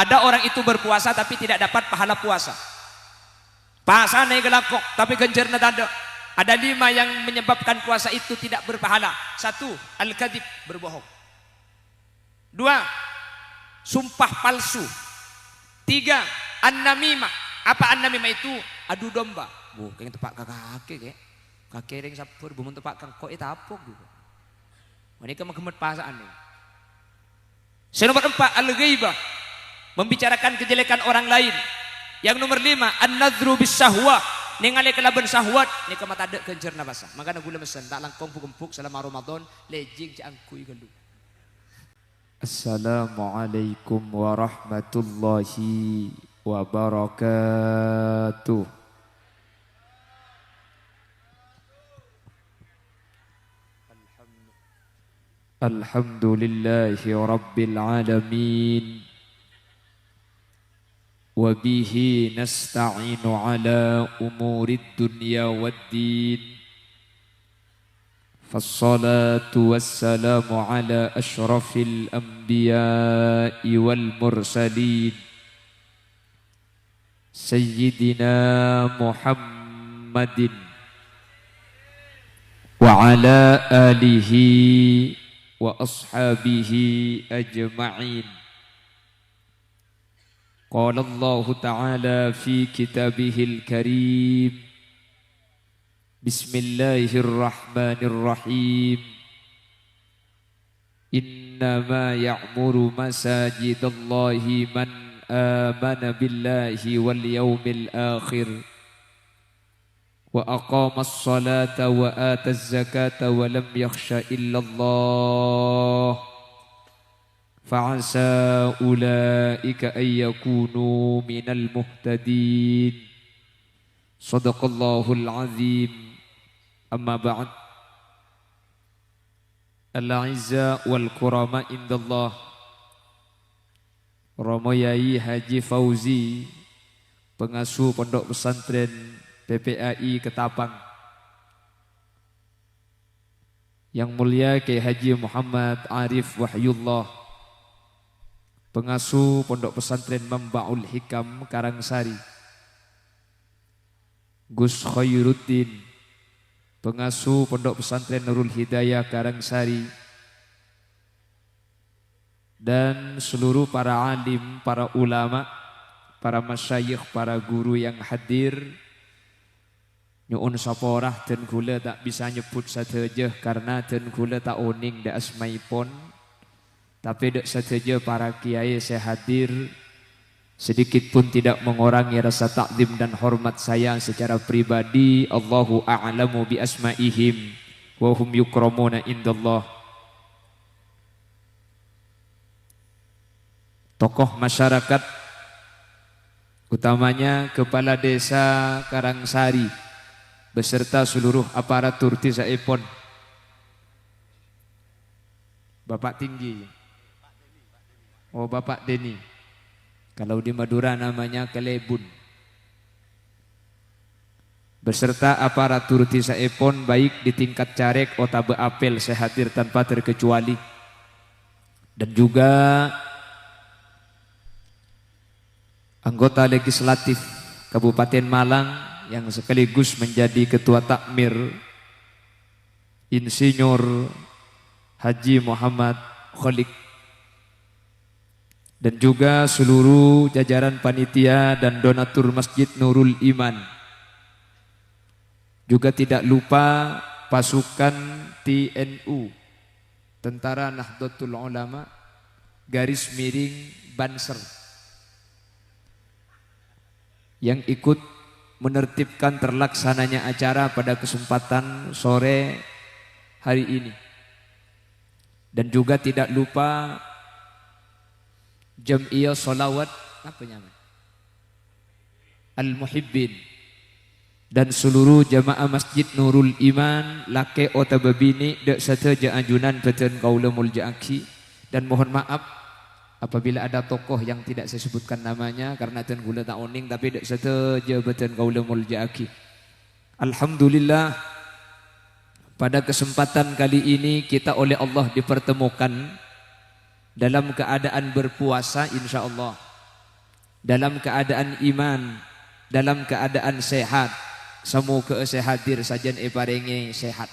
Ada orang itu berpuasa tapi tidak dapat pahala puasa. Puasa naik gelakok tapi gencerna tak ada. Ada 5 yang menyebabkan puasa itu tidak berpahala. 1, al-kadhib, berbohong. 2, sumpah palsu. 3, an-namimah. Apa an-namimah itu? Adu domba. Bukan tepak kakek. Kakek ring sapur bumun tepak kangkok itu apok juga. Mereka mengemet pasaan ini. Nomor 4, al-ghaibah, membicarakan kejelekan orang lain. Yang nomor 5, an-nadhru bis-syahwah, ningali kelaban syahwat nika mata dek kencerna basa. Makana gula mesen tak langkong pukempuk selama Ramadan lejing ci angkui gelu. Assalamualaikum warahmatullahi wabarakatuh. Alhamdulillahi rabbil alamin. وبه نستعين على أمور الدنيا والدين فالصلاة والسلام على أشرف الأنبياء والمرسلين سيدنا محمد وعلى آله وأصحابه أجمعين. قال الله تعالى في كتابه الكريم بسم الله الرحمن الرحيم إنما يعمر مساجد الله من آمن بالله واليوم الآخر وأقام الصلاة وآتى الزكاة ولم يخش إلا الله فعسى أولئك أن يكونوا من المهتدين صدق الله العظيم. أما بعد الأعزاء والكرماء عند الله Romo Yai Haji Fauzi, pengasuh Pondok Pesantren PPAI Ketapang, yang mulia Kiai Haji Muhammad Arif Wahyullah, pengasuh Pondok Pesantren Mambaul Hikam Karangsari, Gus Khairuddin, pengasuh Pondok Pesantren Nurul Hidayah Karangsari, dan seluruh para alim, para ulama, para masyayikh, para guru yang hadir. Nyuun saporah dan gula tak bisa nyebut saja karena dan gula tak oning da asmaipon. Tapi dek saja para kiai saya hadir, sedikit pun tidak mengurangi rasa takdim dan hormat saya secara pribadi. Allahu a'lamu bi asma'ihim wa hum yukramuna indallah. Tokoh masyarakat, utamanya Kepala Desa Karangsari beserta seluruh aparatur desa Epon, Bapak Tinggi, oh Bapak Deni, kalau di Madura namanya Kelebun, beserta aparatur desa Epon baik di tingkat caleg Otabe Apel saya hadir tanpa terkecuali, dan juga anggota legislatif Kabupaten Malang yang sekaligus menjadi ketua takmir, Insinyur Haji Muhammad Kholik, dan juga seluruh jajaran panitia dan donatur Masjid Nurul Iman. Juga tidak lupa pasukan TNU, Tentara Nahdlatul Ulama garis miring Banser, yang ikut menertibkan terlaksananya acara pada kesempatan sore hari ini. Dan juga tidak lupa Jam'iyah Sholawat apa namanya? Al-Muhibbin, dan seluruh jamaah Masjid Nurul Iman lake otababini dek sateja ajunan beten kaula muljaaki. Dan mohon maaf apabila ada tokoh yang tidak saya sebutkan namanya karena ten gula tak oning, tapi dek sateja beten kaula muljaaki. Alhamdulillah, pada kesempatan kali ini kita oleh Allah dipertemukan dalam keadaan berpuasa insyaallah. dalam keadaan iman, dalam keadaan sehat. Semoga sehadir sajen paringi sehat.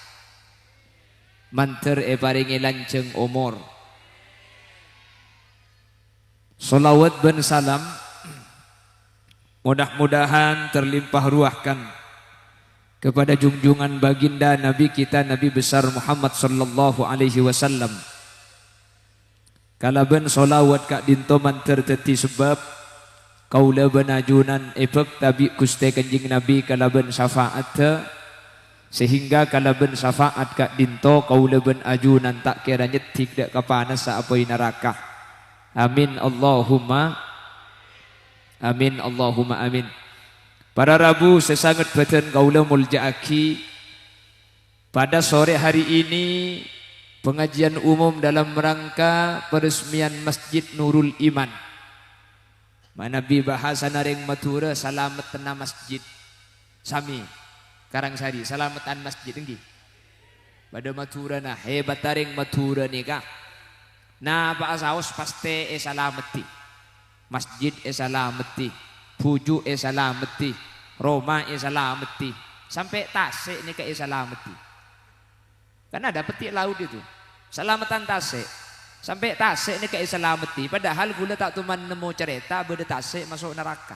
Manter paringi lanceng umur. Salawat ben salam mudah-mudahan terlimpah ruahkan kepada junjungan baginda Nabi kita Nabi besar Muhammad sallallahu alaihi wasallam. Kalaban solawat kak dinto manter teti sebab kaula benajunan epek tabi kuste kanjing Nabi kalaban syafaat sehingga kalaban syafaat kak dinto kaula ben ajunan tak kira nyetik dak kapanas sa apoi neraka. Amin Allahumma amin Allahumma amin. Para Rabu sesangat beten kaula muljaaki pada sore hari ini pengajian umum dalam rangka peresmian Masjid Nurul Iman. Manabi bahasa nareng matura salamet tena masjid. Sami Karangsari salametan masjid enggi. Pada matura nah hebat taring matura nika. Nah baasaos paste salameti. Masjid salameti. Puju salameti. Roma salameti. Sampai Tasik nika salameti. Karena ada petik laut itu. Selamatan Tasik. Sampai Tasik ini kayak selamati. Padahal gula tak tuman nemu cerita beda Tasik masuk neraka.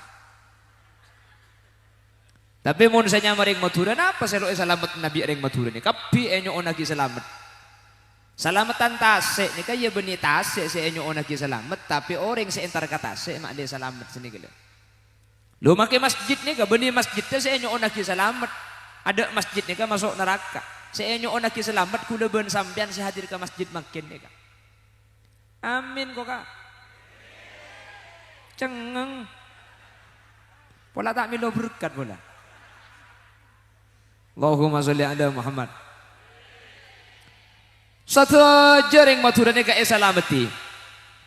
Tapi mun saya nyamaring Madura apa selo selamat Nabi ring Madura ni. Kapi enyo onagi selamat. Selamatan Tasik ni kaya beni Tasik se enyo onagi selamat tapi orang se entar ka Tasik mak dia selamat sini gila. Lu make masjid ni ka beni masjid teh se enyo onagi selamat. Ada masjid ni ka masuk neraka. Seenyo onaki selamat kula ben sampean sehadir ke masjid makin ya kak. Amin kok kak. Cengeng. Pola tak milo berkat pola. Allahumma sholli ala Muhammad. Satu jaring Madura nika salamati.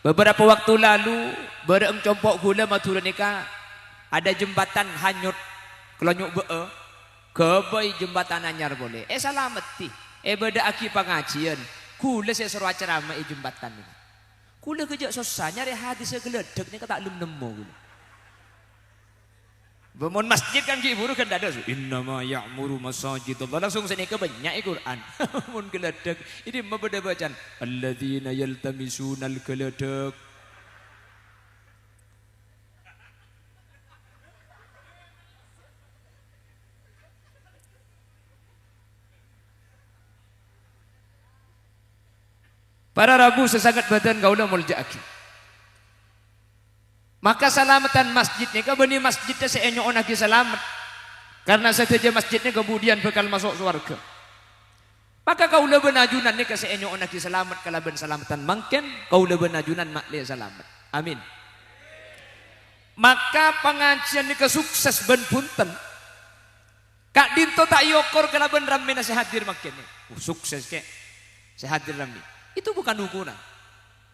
Beberapa waktu lalu bereng compok gula Madura nika ada jembatan hanyut kelonyuk bee. Kebai jembatan anyar boleh. Salamati. Beda aki pengajian. Kula saya suruh ceramah jembatan ini. Kula kejak susah nyari hadis segeledek ni kata belum nemu kula. Bangun masjid kan kiburu kan ada. Innama ya'muru masajidallah langsung sini ke banyak Quran. Mun geledek ini membeda bacaan. Alladzina yaltamisunal geledek. Para Rabu sesangat badan kaula muljaaki. Maka salamatan masjid ni ka benih masjidnya seenyo onaki selamat. Karena saja masjidnya kemudian bakal masuk surga. Maka kaula benajunan ni ka seenyo onaki selamat kalaban salamatan mangken kaula benajunan makli selamat. Amin. Maka pengajian ni ka sukses ben punten. Kak dinto tak yokor kalaban rame na sehadir makin ni. Sukses ke sehadir rame. Itu bukan ukuran.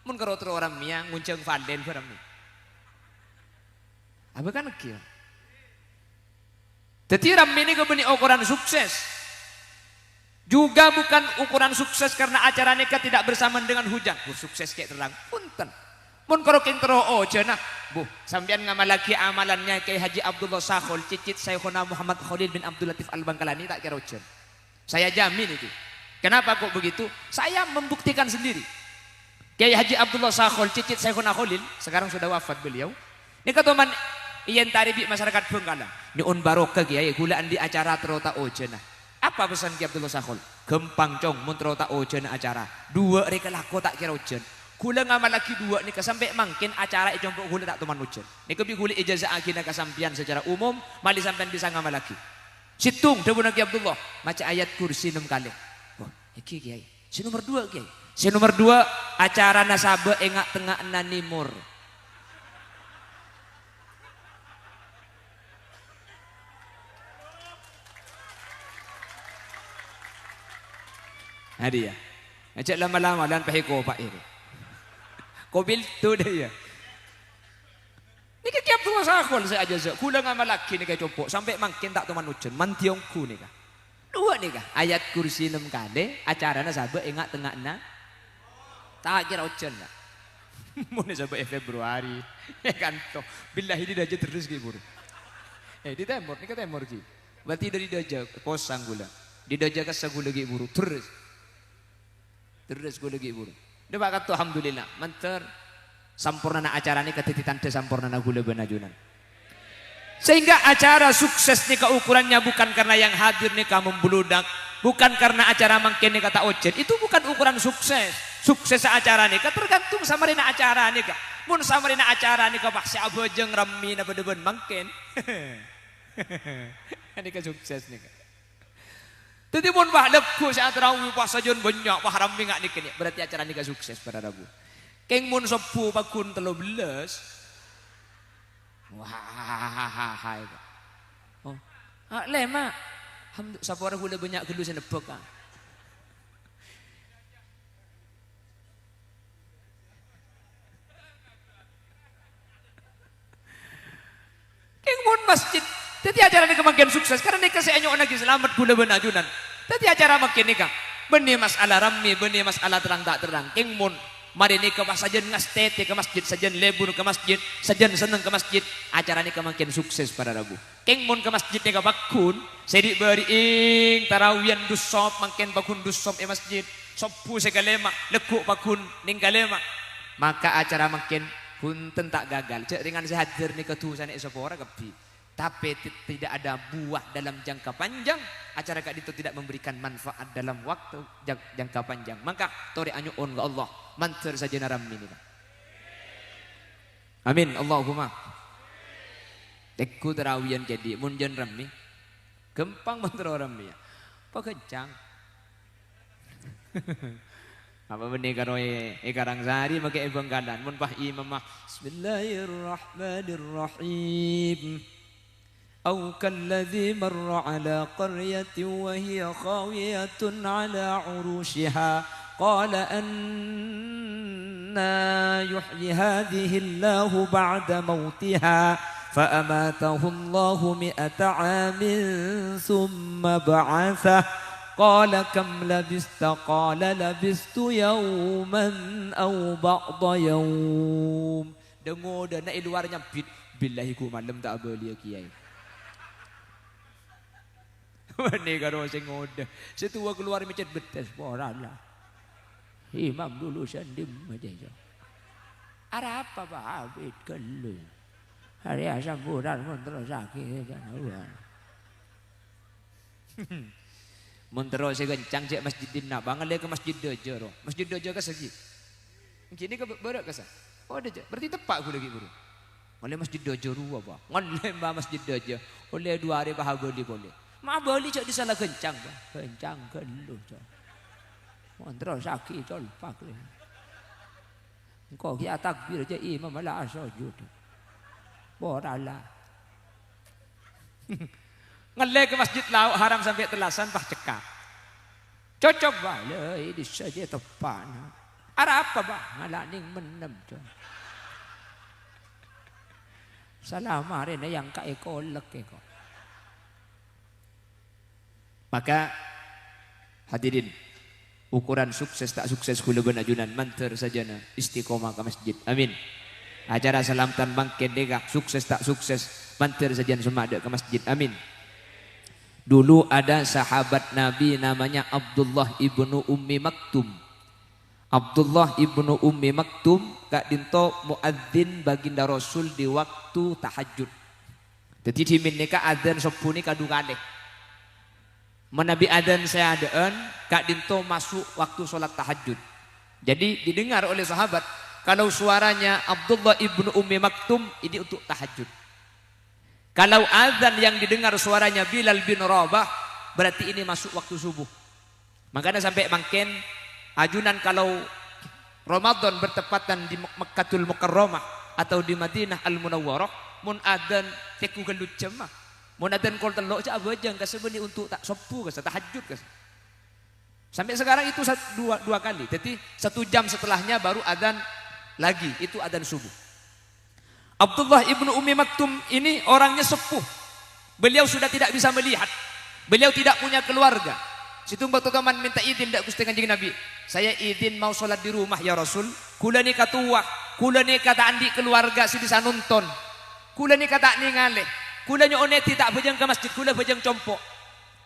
Mun karotro orang mia ngunceng fanden barang ni. Apa kan kia? Jadi ramai ini kebeni ukuran sukses. Juga bukan ukuran sukses karena acara nikah tidak bersamaan dengan hujan. Sukses kayak terang. Punten. Mun karoking tero cenah. Bu, sampean ngamalaki amalannya kayak Haji Abdullah Sakhol, cicit Syekhuna Muhammad Khalil bin Abdul Latif Al-Bangkalani tak kira ujian. Saya jamin itu. Kenapa kok begitu? Saya membuktikan sendiri. Kiai Haji Abdullah Sakhol, cicit Syekhuna Khalil, sekarang sudah wafat beliau. Ini katoman iyan taribi masyarakat Bengkala. Ini un barokah kiai gulaan di acara terota ojena. Apa pesan Kiai Abdullah Sakhol? Gempang cong mun terota ojena acara. Dua reka lako tak kira ojen. Kula ngamal lagi dua nih sampai mangkin acara ijompok kula tak teman ojen. Nih kebi kula ijazah agina kasampian secara umum, mali sampean bisa ngamal lagi. Situng debu Kiai Abdullah, maca ayat kursi 6 kali. Iki kiai, si nomor 2 kiai. Si nomor 2 acara nasabah engak tengah nanimur. Hadi ya. Ajak lama-lama dan pahiko pak ini. Kobil tu dia. Ni kiai Abdullah Sakhol saya aja kula ngamal lagi ni kayak copok sampai makin tak teman ujen mantiongku ni kah. 2 nih kah ayat kursi 6 kali acaranya sahabat enggak tengah na tak kira ujian lah Mun sampai Februari. Ya kan toh. Billahi di daja terus ki buru. Di timur, ni ke timur ki. Berarti dari daja posang gula. Di daja ka sagula ki buru terus. Terus gula ki buru. Dia bakat tu alhamdulillah. Manter sampurna na acara ni ketititan te sampurna na gula benajunan. Sehingga acara sukses ni keukurannya bukan karena yang hadir ni kamu membludak, bukan karena acara mangkin ni kata Ojen. Itu bukan ukuran sukses. Sukses acara ni tergantung sama rina acara ni ka. Mun sama rina acara ni ka paksa abojeng rami na bedeben mangkin. Ini ka sukses ni ka. Tadi mun bah leku saat rawi puasa jon banyak bah rami ngak ni kini. Berarti acara ni ka sukses pada Rabu. Keng mun sepu bakun 13. Wah, oh, lema, sapora gula banyak gelu sa nebek ka. Keng mun masjid, tadi acara ni kemakin sukses karena ni kasi anyo lagi selamat gula benajunan. Tadi acara makin ni ka, benih masalah rami, benih masalah terang tak terang. Keng mun mari ni ke sajen ngastete ke masjid, sajen lebur ke masjid, sajen seneng ke masjid, acara ni kemakin sukses pada Rabu. Keng mun ke masjid ni ke bakun, sedi beri ing tarawian dusop makin bakun dusop masjid, sopu sekalema, lekuk bakun ning kalema. Maka acara makin punten tak gagal. Cek dengan sehadir ni ketusan esopora kepi. Tapi tidak ada buah dalam jangka panjang. Acara kak itu tidak memberikan manfaat dalam waktu jangka panjang. Maka tori anyuun ke Allah. Manter saja naram ini. Amin. Allahumma. Teku terawian jadi. Munjan rami. Gempang manter orang ni. Pakencang. Apa benih karoye ekarang sehari pakai ebang kanan. Mun pah imamah. Bismillahirrahmanirrahim. أو كالذي مر على قرية وهي خاوية على عروشها قال أنى يحيي هذه الله بعد موتها فأماته الله 100 عام ثم بعثه قال كم لبثت قال لبثت يوما أو بعض يوم. Dengo dana luarnya billahi ku malam tak boleh kiai. Ini karo sing ngode. Setua keluar mecet betes poran lah. Imam dulu sendim aja. Ada apa Pak Habib kelu? Hari asam bulan terus sakit jangan. Mentero saya kencang cek masjid dina bangal ke masjid dojo. Masjid dojo ke segi. Kini ke berak ke sa. Oh dojo. Berarti tepak aku lagi guru. Oleh masjid dojo ruwa Pak. Oleh masjid dojo. Oleh 2 hari bahaboli boleh. Ma beli cak di salah kencang, kencang kelu cak. Mantra sakit cak lupa kelu. Engkau kia takbir je imam malah sujud. Boralah. Ngelek ke masjid lauk haram sampai telasan pah cekak. Cocok balai di saja tepan. Ada apa bah? Malah ning menem cak. Salah mari yang kai kolek kok. Maka hadirin, ukuran sukses tak sukses kula benajunan manter sajana istiqomah ke masjid. Amin. Acara selamatan bangkit dega sukses tak sukses manter sajana semada ke masjid. Amin. Dulu ada sahabat Nabi namanya Abdullah ibnu Ummi Maktum. Abdullah ibnu Ummi Maktum kak dinto muadzin baginda Rasul di waktu tahajud. Jadi dimin nika adzan sepuni kadu kalih. Menabi adzan saya adaan kak dinto masuk waktu sholat tahajud. Jadi didengar oleh sahabat kalau suaranya Abdullah ibnu Ummi Maktum ini untuk tahajud. Kalau adzan yang didengar suaranya Bilal bin Rabah berarti ini masuk waktu subuh. Makanya sampai makin ajunan kalau Ramadan bertepatan di Mekkatul Mukarramah atau di Madinah Al-Munawwarah mun adzan teku gelut jemaah. Munadan kol telok aja abajang kasebeni untuk tak sopu kas tahajud kas. Sampai sekarang itu dua kali. Jadi 1 jam setelahnya baru adzan lagi itu adzan subuh. Abdullah ibnu Ummi Maktum ini orangnya sepuh. Beliau sudah tidak bisa melihat. Beliau tidak punya keluarga. Situ waktu teman minta izin dak Gusti Kanjeng Nabi. Saya izin mau sholat di rumah ya Rasul. Kula ni katuwa kula ni kata andi keluarga si bisa nonton. Kula ni kata ningali. Kula nyoneti tak bejeng ke masjid, kula bejeng compok.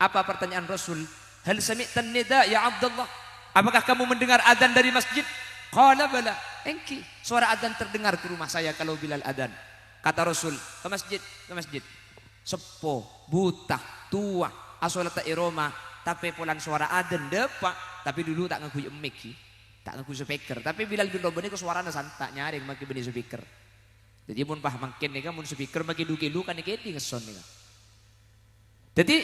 Apa pertanyaan Rasul? Hal sami'tan nida ya Abdullah? Apakah kamu mendengar adzan dari masjid? Qala bala. Engki, suara adzan terdengar ke rumah saya kalau Bilal adzan. Kata Rasul, ke masjid, ke masjid. Sepo, buta, tua, asolata iroma, tapi pulang suara adzan depak, tapi dulu tak ngaku mic, tak ngaku speaker. Tapi Bilal bin Rabah ni ke suaranya santak nyaring maki beni speaker. Jadi mun paham makin ni kan mun speaker maki dukilu kan ni kedi ngeson ni kan. Jadi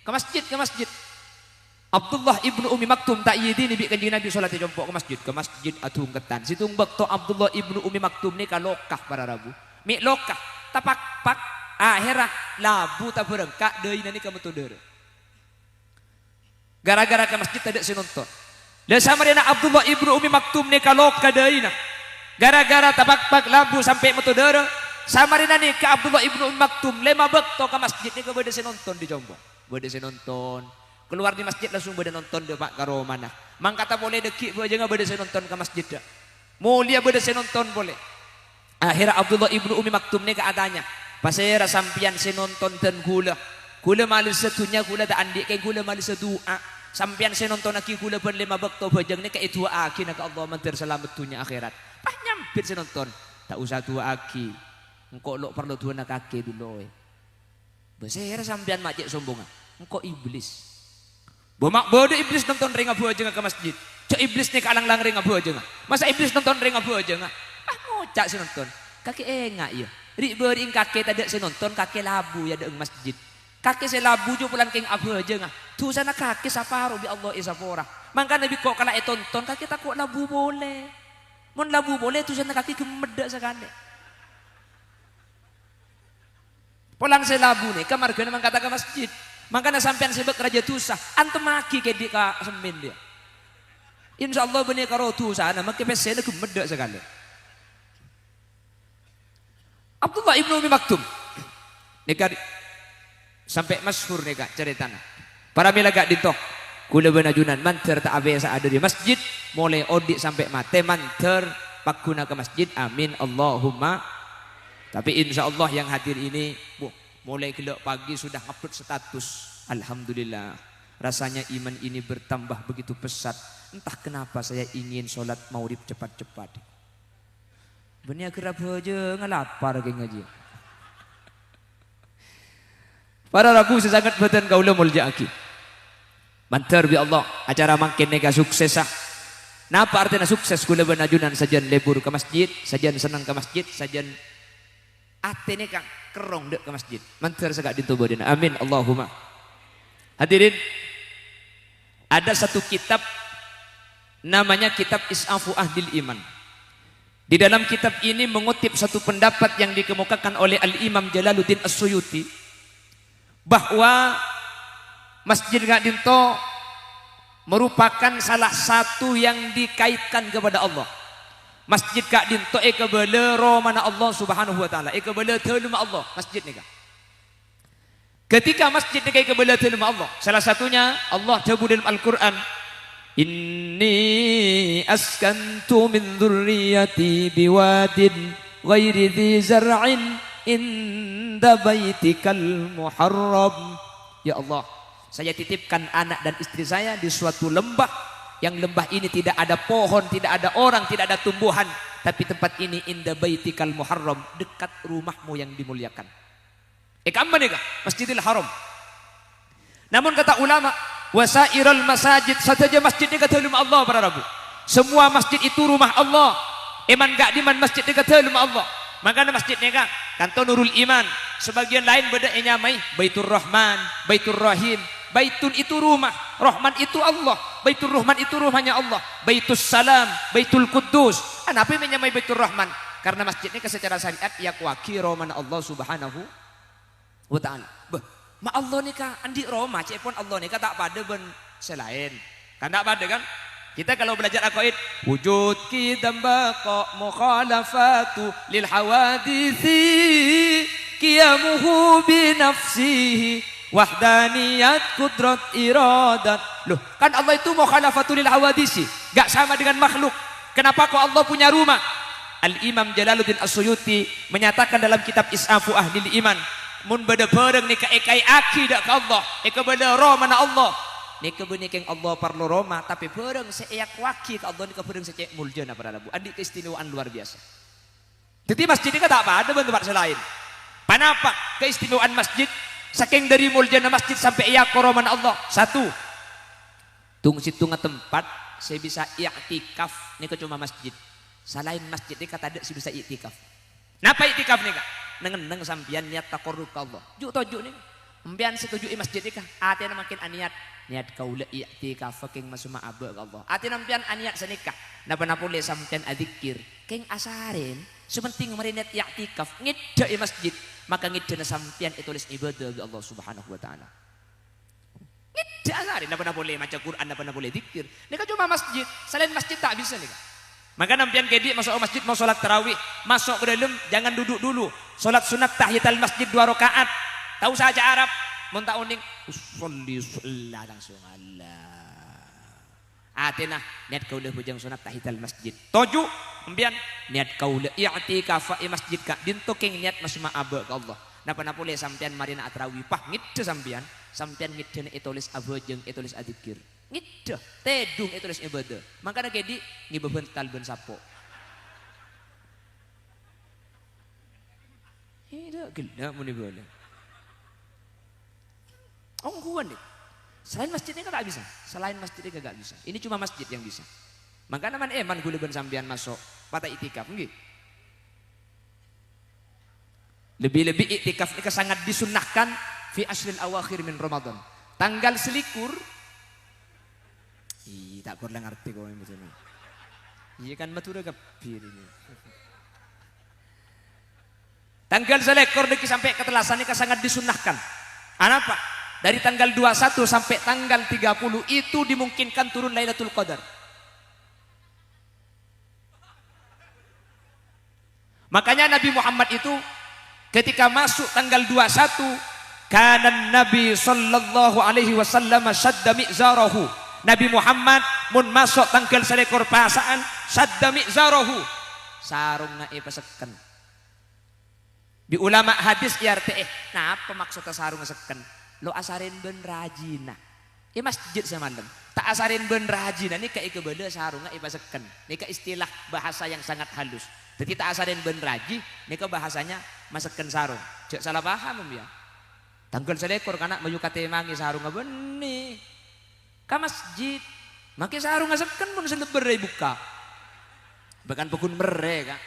ke masjid. Abdullah ibnu Umi Maktum tak yidi ni bi kanjeng Nabi salat jompok ke masjid atung ketan. Situng bekto Abdullah ibnu Umi Maktum ni ka lokah para rabu. Mi lokah tapak pak akhirah labu tak berengkak deui nani ka metodeur. Gara-gara ke masjid tidak sinonton. Dan samarina Abdullah ibnu Umi Maktum ni ka lokah deui na. Gara-gara tapak pak labu sampai metodeur. Samarina ni ka Abdullah ibnu Umi Maktum lema bekto ka masjid ni ka bade sinonton di jombong. Bade sinonton. Keluar di masjid langsung bade nonton de Pak karo mana. Mang kata boleh dekik aja enggak bade nonton ke masjid dah. Mulia bade nonton boleh. Akhirnya Abdullah ibnu Umi Maktum ni keadanya. Pasera sampian nonton dan gula. Gula malu satunya gula tak andik kay gula malu sedua. Sampian nonton aki gula pun lima bakto bajang ni kay tua aki nak Allah mantir selamat dunia akhirat. Pah nyampir nonton. Tak usah tua aki. Engkau lo perlu tua nak kaki dulu. Pasera sampian majek sombongan. Engkau iblis. Bomak bodoh iblis nonton ring abu aja ke masjid. Cak iblis ni kalang-lang ring abu aja. Masa iblis nonton ring abu aja? Ah ngocak si nonton. Kaki enggak ya. Rik bering kaki tak ada si nonton kaki labu ya ada masjid. Kaki si labu jo pulang king abu aja. Tu sana kaki saparu bi Allah isapora. Mangka Nabi kok kala tonton kaki takut labu boleh. Mun labu boleh tu sana kaki gemedak sekali. Pulang si labu ni kamar gana mangkata ke masjid. Makanya sampean sebut raja tusah, antum maki ke di ka semin dia. Insya Allah benih karo tusah, nama kepesnya gemedak sekali. Abdullah ibnu Umi Maktum, nikah sampai masyhur nikah ceritanya. Para milaga ditok, kula benajunan manter tak abesa ada di masjid, mulai odik sampai mate manter pakuna ke masjid, amin Allahumma. Tapi insya Allah yang hadir ini, mulai gelap pagi sudah upload status. Alhamdulillah. Rasanya iman ini bertambah begitu pesat. Entah kenapa saya ingin sholat maurib cepat-cepat. Benih kerap aja ngelapar ke ngaji. Para rabu sesangat batan kaula mulja aki. Mantar bi Allah acara makin nega sukses ah. Napa artinya sukses kula benajunan sajan lebur ke masjid, sajan senang ke masjid, sajan atene kang kerong dek ke masjid. Mantar segak ditubodina. Amin Allahumma. Hadirin, ada satu kitab namanya kitab Is'afu Ahlil Iman. Di dalam kitab ini mengutip satu pendapat yang dikemukakan oleh Al-Imam Jalaluddin As-Suyuti bahwa Masjid Ngadinto merupakan salah satu yang dikaitkan kepada Allah. Masjid Kak Dinto kebala romana Allah Subhanahu wa taala, kebala teluma Allah masjid ni kak. Ketika masjid ni kebala teluma Allah, salah satunya Allah sebut dalam Al-Qur'an, inni askantu min dzurriyyati biwadin ghairi dzi zar'in inda baitikal muharram. Ya Allah, saya titipkan anak dan istri saya di suatu lembah. Yang lembah ini tidak ada pohon, tidak ada orang, tidak ada tumbuhan. Tapi tempat ini inda baitikal muharram, dekat rumahmu yang dimuliakan. Kampan ni kah? Masjidil Haram. Namun kata ulama, wasairal masajid, saja masjid ni kata rumah Allah para rabu. Semua masjid itu rumah Allah. Iman gak diman masjid ni kata rumah Allah. Makanya masjid ni kah? Kanto Nurul Iman. Sebagian lain beda nyamai Baitur Rahman, Baitur Rahim. Baitun itu rumah, Rahman itu Allah. Baitur Rahman itu rumahnya Allah. Baitus Salam, Baitul Quddus. Kenapa menyamai Baitur Rahman? Karena masjidnya secara syariat yakwaki Rahman Allah Subhanahu wa taala. Ma Allah ni ka andi Roma, cepon Allah ni ka tak pada ben selain. Kan tak pada kan? Kita kalau belajar aqaid, wujud qidam baqa mukhalafatu lil hawaditsi qiyamuhu bi nafsihi wahdaniyat kudrat iradat. Loh, kan Allah itu mukhalafatul lil hawadisi, gak sama dengan makhluk. Kenapa kok Allah punya rumah? Al-Imam Jalaluddin As-Suyuti menyatakan dalam kitab Is'afu Ahlil Iman, mun beda pereng nika ekai akidah ke Allah, eka beda roh mana Allah. Nika benih keng Allah parlo Roma, tapi pereng seeyak waki ke Allah nika pereng secek muljana para labu. Adik keistimewaan luar biasa. Jadi masjid ini tak apa, ada tempat selain. Kenapa keistimewaan masjid? Saking dari muljana masjid sampai eyak roh mana Allah. Satu, tung situ tempat saya bisa i'tikaf, nika cuma masjid. Selain masjid ini kata ada sih bisa i'tikaf. Napa i'tikaf nih kak? Neng sampian niat takorrub ke Allah. Juk tojuk nih. Sampian setuju masjid ini kak. Atina makin aniat niat kaula i'tikaf king masuma abe ke Allah. Atina sampian aniat senikah. Napa boleh sampian adzikir. King asarin. Sementing kemarin niat i'tikaf ngida masjid. Maka ngida sampian itulis ibadah ke Allah Subhanahu wa taala. Ngida asarin. Napa boleh maca Quran, napa boleh zikir. Ini kan cuma masjid. Selain masjid tak bisa nih kak. Maka nampian kedik masuk masjid mau sholat tarawih, masuk ke dalam jangan duduk dulu. Sholat sunat tahiyatul masjid 2 rakaat. Tahu saja Arab, mun tak uning usolli sholat langsung Allah. Atina niat kaulah bujang sunat tahiyatul masjid. Toju nampian niat kaulah i'tikaf fi masjid ka dinto king niat masma aba ke Allah. Napa boleh sampean marina tarawih pah ngide sampean ngide itulis abojeng itulis adzikir. Ngida, tedung itulis ibadah. Makanya kedi ngibebental ben sapo. Ida gila muni boleh. Ongguan nih. Selain masjidnya kan tak bisa. Selain masjidnya gak bisa. Ini cuma masjid yang bisa. Makanya man eman gule ben sampean masuk pada itikaf nggih. Lebih-lebih itikaf ini sangat disunnahkan fi ashril awakhir min Ramadan. Tanggal selikur tak kurang ngerti kau yang betul. Iya kan matura kapir ini. Tanggal selekor niki sampai ketelasan ini sangat disunahkan. Apa? Dari tanggal 21 sampai tanggal 30 itu dimungkinkan turun Lailatul Qadar. Makanya Nabi Muhammad itu ketika masuk tanggal 21 kana Nabi sallallahu alaihi wasallam syadda mi'zarahu. Nabi Muhammad mun masuk tanggal selekor pasaan sadda mi'zarahu sarungna paseken. Di ulama hadis IRT nah apa maksudnya sarung seken? Lo asarin ben rajina. Masjid semalam tak asarin ben rajina ini kayak kebeda sarungna paseken. Ini ke istilah bahasa yang sangat halus. Jadi tak asarin ben raji ini ke bahasanya maseken sarung. Cek salah paham ya. Tanggal selekor kana maju katemangi sarung benih. Ka masjid maki sarung ngasekan mun seleber buka bahkan pekun mereka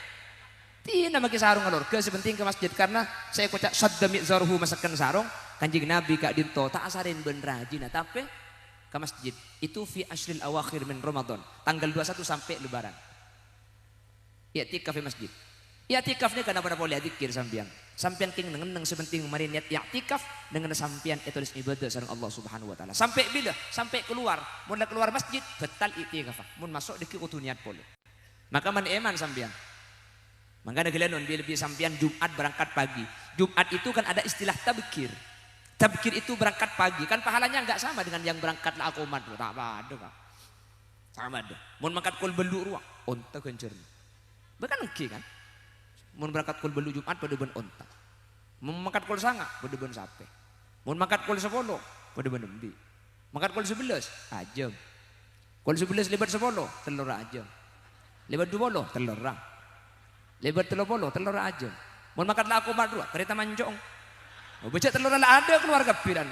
tina maki sarung ngalorga sepenting ke masjid karena saya kocak sadda mi'zarhu masakan sarung kanjing Nabi kak dinto tak asarin ben rajina tapi ke masjid itu fi ashril awakhir min Ramadan tanggal 21 sampai lebaran i'tikaf di masjid i'tikaf ni kana pada boleh zikir sampean king neng sepenting mari niat i'tikaf dengan sampean itulis ibadah sareng Allah Subhanahu wa taala. Sampai bila? Sampai keluar. Mun keluar masjid batal i'tikaf. Mun masuk diki kudu niat pole. Maka man eman sampean. Mangga gelenon lebih sampean Jumat berangkat pagi. Jumat itu kan ada istilah tabkir. Tabkir itu berangkat pagi. Kan pahalanya enggak sama dengan yang berangkat la akumat. Tak ada Kak. Sama ada. Mun mangkat kul belu ruang onta kencer. Bahkan engke kan. Mun berangkat kul belu Jumat pada ben onta. Mun mangkat kul sanga pada ben sape. Mun mangkat kul 10 pada ben embi. Mangkat kul 11 ajam. Kul 11 lebar 10 telur ajam. Lebar 20 telur ra. Lebar 30 telur ajam. Mun mangkat la aku madua kereta manjong. Oh becek telur la ada keluarga piran.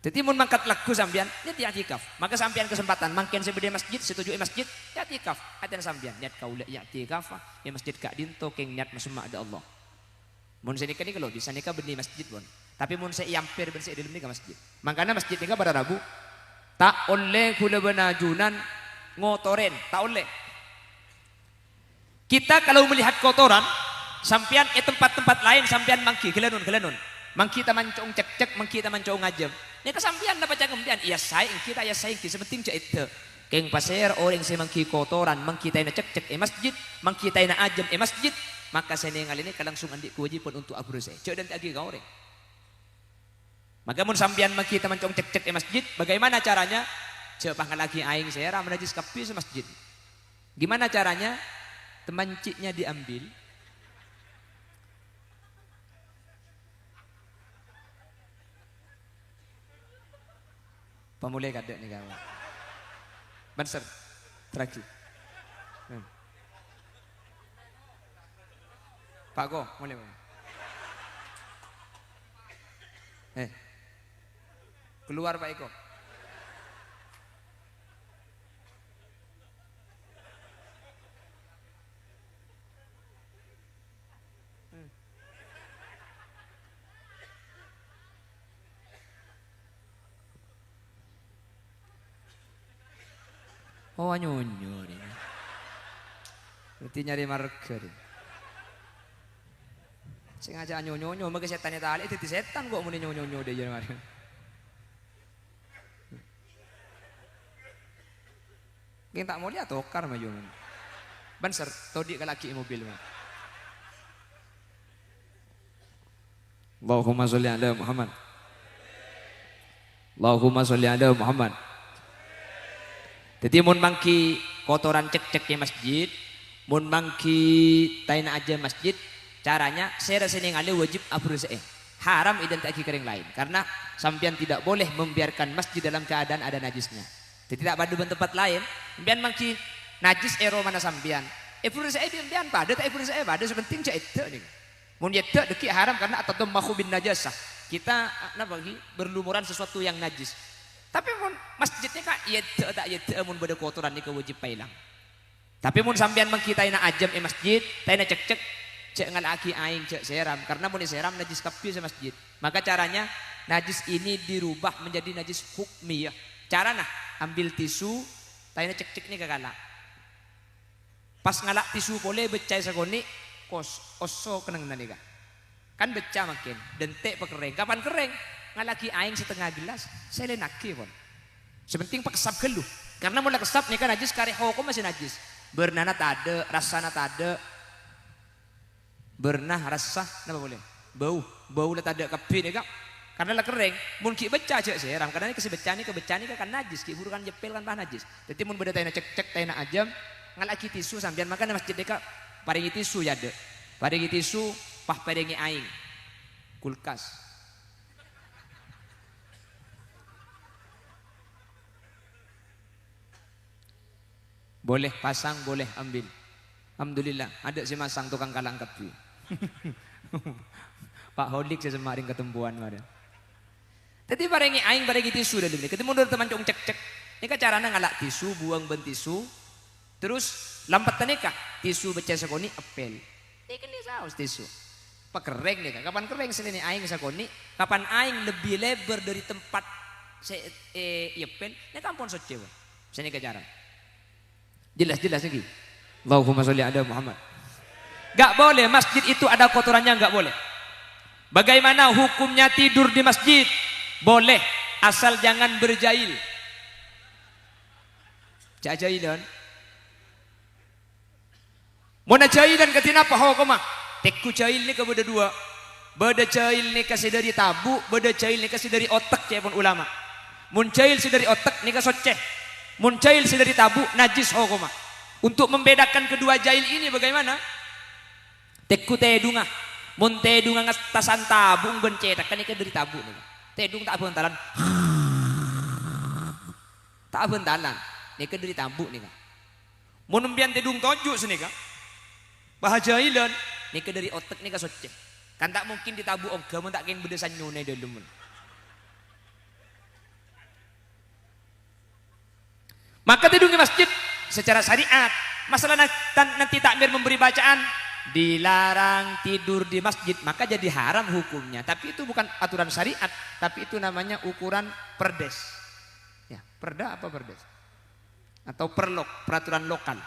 Jadi mun mangkat lagu sampean niat i'tikaf. Maka sampean kesempatan mangken sebede masjid setuju masjid i'tikaf. Aten sampean niat kaula i'tikaf di masjid Kak Dinto keng niat masma ada Allah. Mun senika ni kalau bisa nikah benih masjid pun. Tapi mun saya yampir ben saya dalam nikah masjid. Makanya masjid nikah pada Rabu tak oleh kula benajunan ngotoren, tak oleh. Kita kalau melihat kotoran sampean tempat-tempat lain sampean mangki gelenun. Mangki ta mancong cek mangki ta mancong ngajam. Ni kasampian dapat jangan kemudian iya saing kita ya saing ki sepenting cek itu. Keng pasir orang saya mangki kotoran mangki ta na cek masjid, mangki ta na ajam masjid, maka saya ningali ini langsung andik kewajiban untuk abrus. Cek dan agi ka orang. Maka mun sambian maki teman cong cek-cek di masjid, bagaimana caranya? Cepah lagi aing seram najis kapi se masjid. Gimana caranya? Teman ciknya diambil. Pemulai kadek nih kawan. Banser, terakhir. Pak Go, mulai. Keluar Pak Eko. Oh nyonyo nih. Berarti nyari marga nih. Sengaja nyonyo, maka setannya tali itu setan kok muni nyonyo deh jadi mari. Kita tak mau lihat tokar maju. Banser, todi ke laki mobil mah. Allahumma sholli ala Muhammad. Allahumma sholli ala Muhammad. Jadi mun mangki kotoran cek-cek di masjid, mun mangki taina aja masjid, caranya saya sini ngale wajib abruseh. Haram identik kering lain karena sampian tidak boleh membiarkan masjid dalam keadaan ada najisnya. Jadi tidak pada tempat lain, sampian mangki najis ero mana sampian. Abruseh sampian pada tak abruseh pada sepenting cek itu nih. Mun yette deki haram karena atau makhu bin najasah. Kita bagi berlumuran sesuatu yang najis. Tapi mun masjidnya kak yette tak yette mun beda kotoran ni kewajib pailang. Tapi mun sampean mengkitai na ajam masjid, taina cek-cek cek ngalaki aing cek seram karena mun seram najis kapi se masjid. Maka caranya najis ini dirubah menjadi najis hukmiyah. Carana ambil tisu, taina cek-cek ni kagala. Pas ngalak tisu boleh becai sagoni oso kenang nanika. Kan becah makin dentek pekereng. Kapan kering? Ngalaki aing setengah gelas, saya lenaki pun. Sepenting pakesap geluh. Karena mulai kesap nih kan najis kari hukum masih najis. Bernana tade, rasana tade. Bernah rasa, apa boleh? Bau lah tade kapi nih kak. Karena lah kering, mungkin becah cek seram. Karena ini kasih becah ini kan najis. Ki burukan jepel kan bah najis. Jadi mun beda taina cek taina ajam, ngalaki tisu sambian makan masjid deka. Paringi tisu ya de. Paringi tisu, pah paringi aing. Kulkas. Boleh pasang, boleh ambil. Alhamdulillah, ada si masang tukang kalang kapi. Pak Holik sesemaring ketempuan kemarin. Jadi barengi aing barengi tisu dah dulu. Ketemu mundur teman cek cek. Ini kan caranya ngalak tisu, buang ben tisu. Terus lampat tanika tisu becah sakoni apel. Ini saus tisu. Pak kering nih kan. Kapan kering selini aing sakoni? Kapan aing lebih lebar dari tempat apel? Ini kampun socewa. Sini kejaran. Jelas lagi. Allahumma sholli ala Muhammad. Gak boleh masjid itu ada kotorannya, gak boleh. Bagaimana hukumnya tidur di masjid? Boleh, asal jangan berjail. Jailan. Mana jailan ketina apa hukumah? Tekku jail ni ke beda dua. Beda jail ni kasih dari tabu, beda jail ni kasih dari otak cepon ulama. Mun jail si dari otak ni ka soceh. Muncail dari tabu najis hukumah. Untuk membedakan kedua jail ini bagaimana? Tekku tedunga. Mun tedunga ngatasan tabu bencetak kan dari tabu nih. Tedung tak bentalan. Tak bentalan. Nih dari tabu nih. Mun mbian tedung toju sini kan. Bahajailan nih dari otak nih ka soceh. Kan tak mungkin ditabu ogah mun tak kengin bedesan nyune dalam. Maka tidur di masjid secara syariat. Masalah nanti takmir memberi bacaan dilarang tidur di masjid, maka jadi haram hukumnya. Tapi itu bukan aturan syariat, tapi itu namanya ukuran perdes. Ya, perda apa perdes? Atau perlok, peraturan lokal.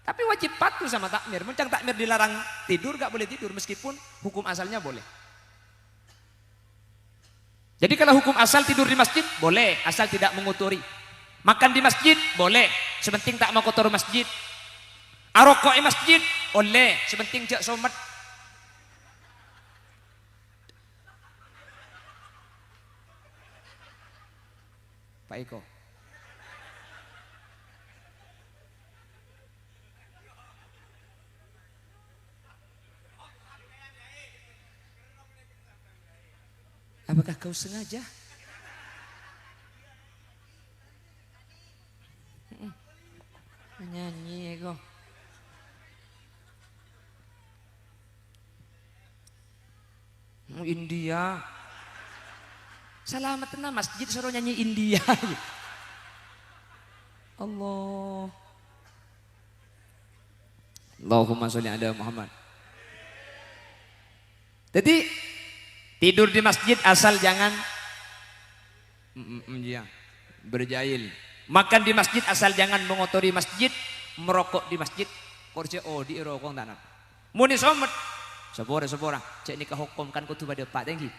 Tapi wajib patuh sama takmir. Mencang takmir dilarang tidur, gak boleh tidur meskipun hukum asalnya boleh. Jadi kalau hukum asal tidur di masjid boleh, asal tidak mengotori. Makan di masjid boleh, sepenting tak mau kotor masjid. Arokok di masjid boleh, sepenting jak somat. Pak Eko. Apakah kau sengaja? Nyanyi kok. India. Selamat tenang masjid suruh nyanyi India. Allah. Allahumma sholli ala Muhammad. Jadi tidur di masjid asal jangan berjahil. Makan di masjid asal jangan mengotori masjid. Merokok di masjid. Korje di rokok tanah. Muni somet. Sepora. Cek nikah hukum kan kutu pada Pak Tengki.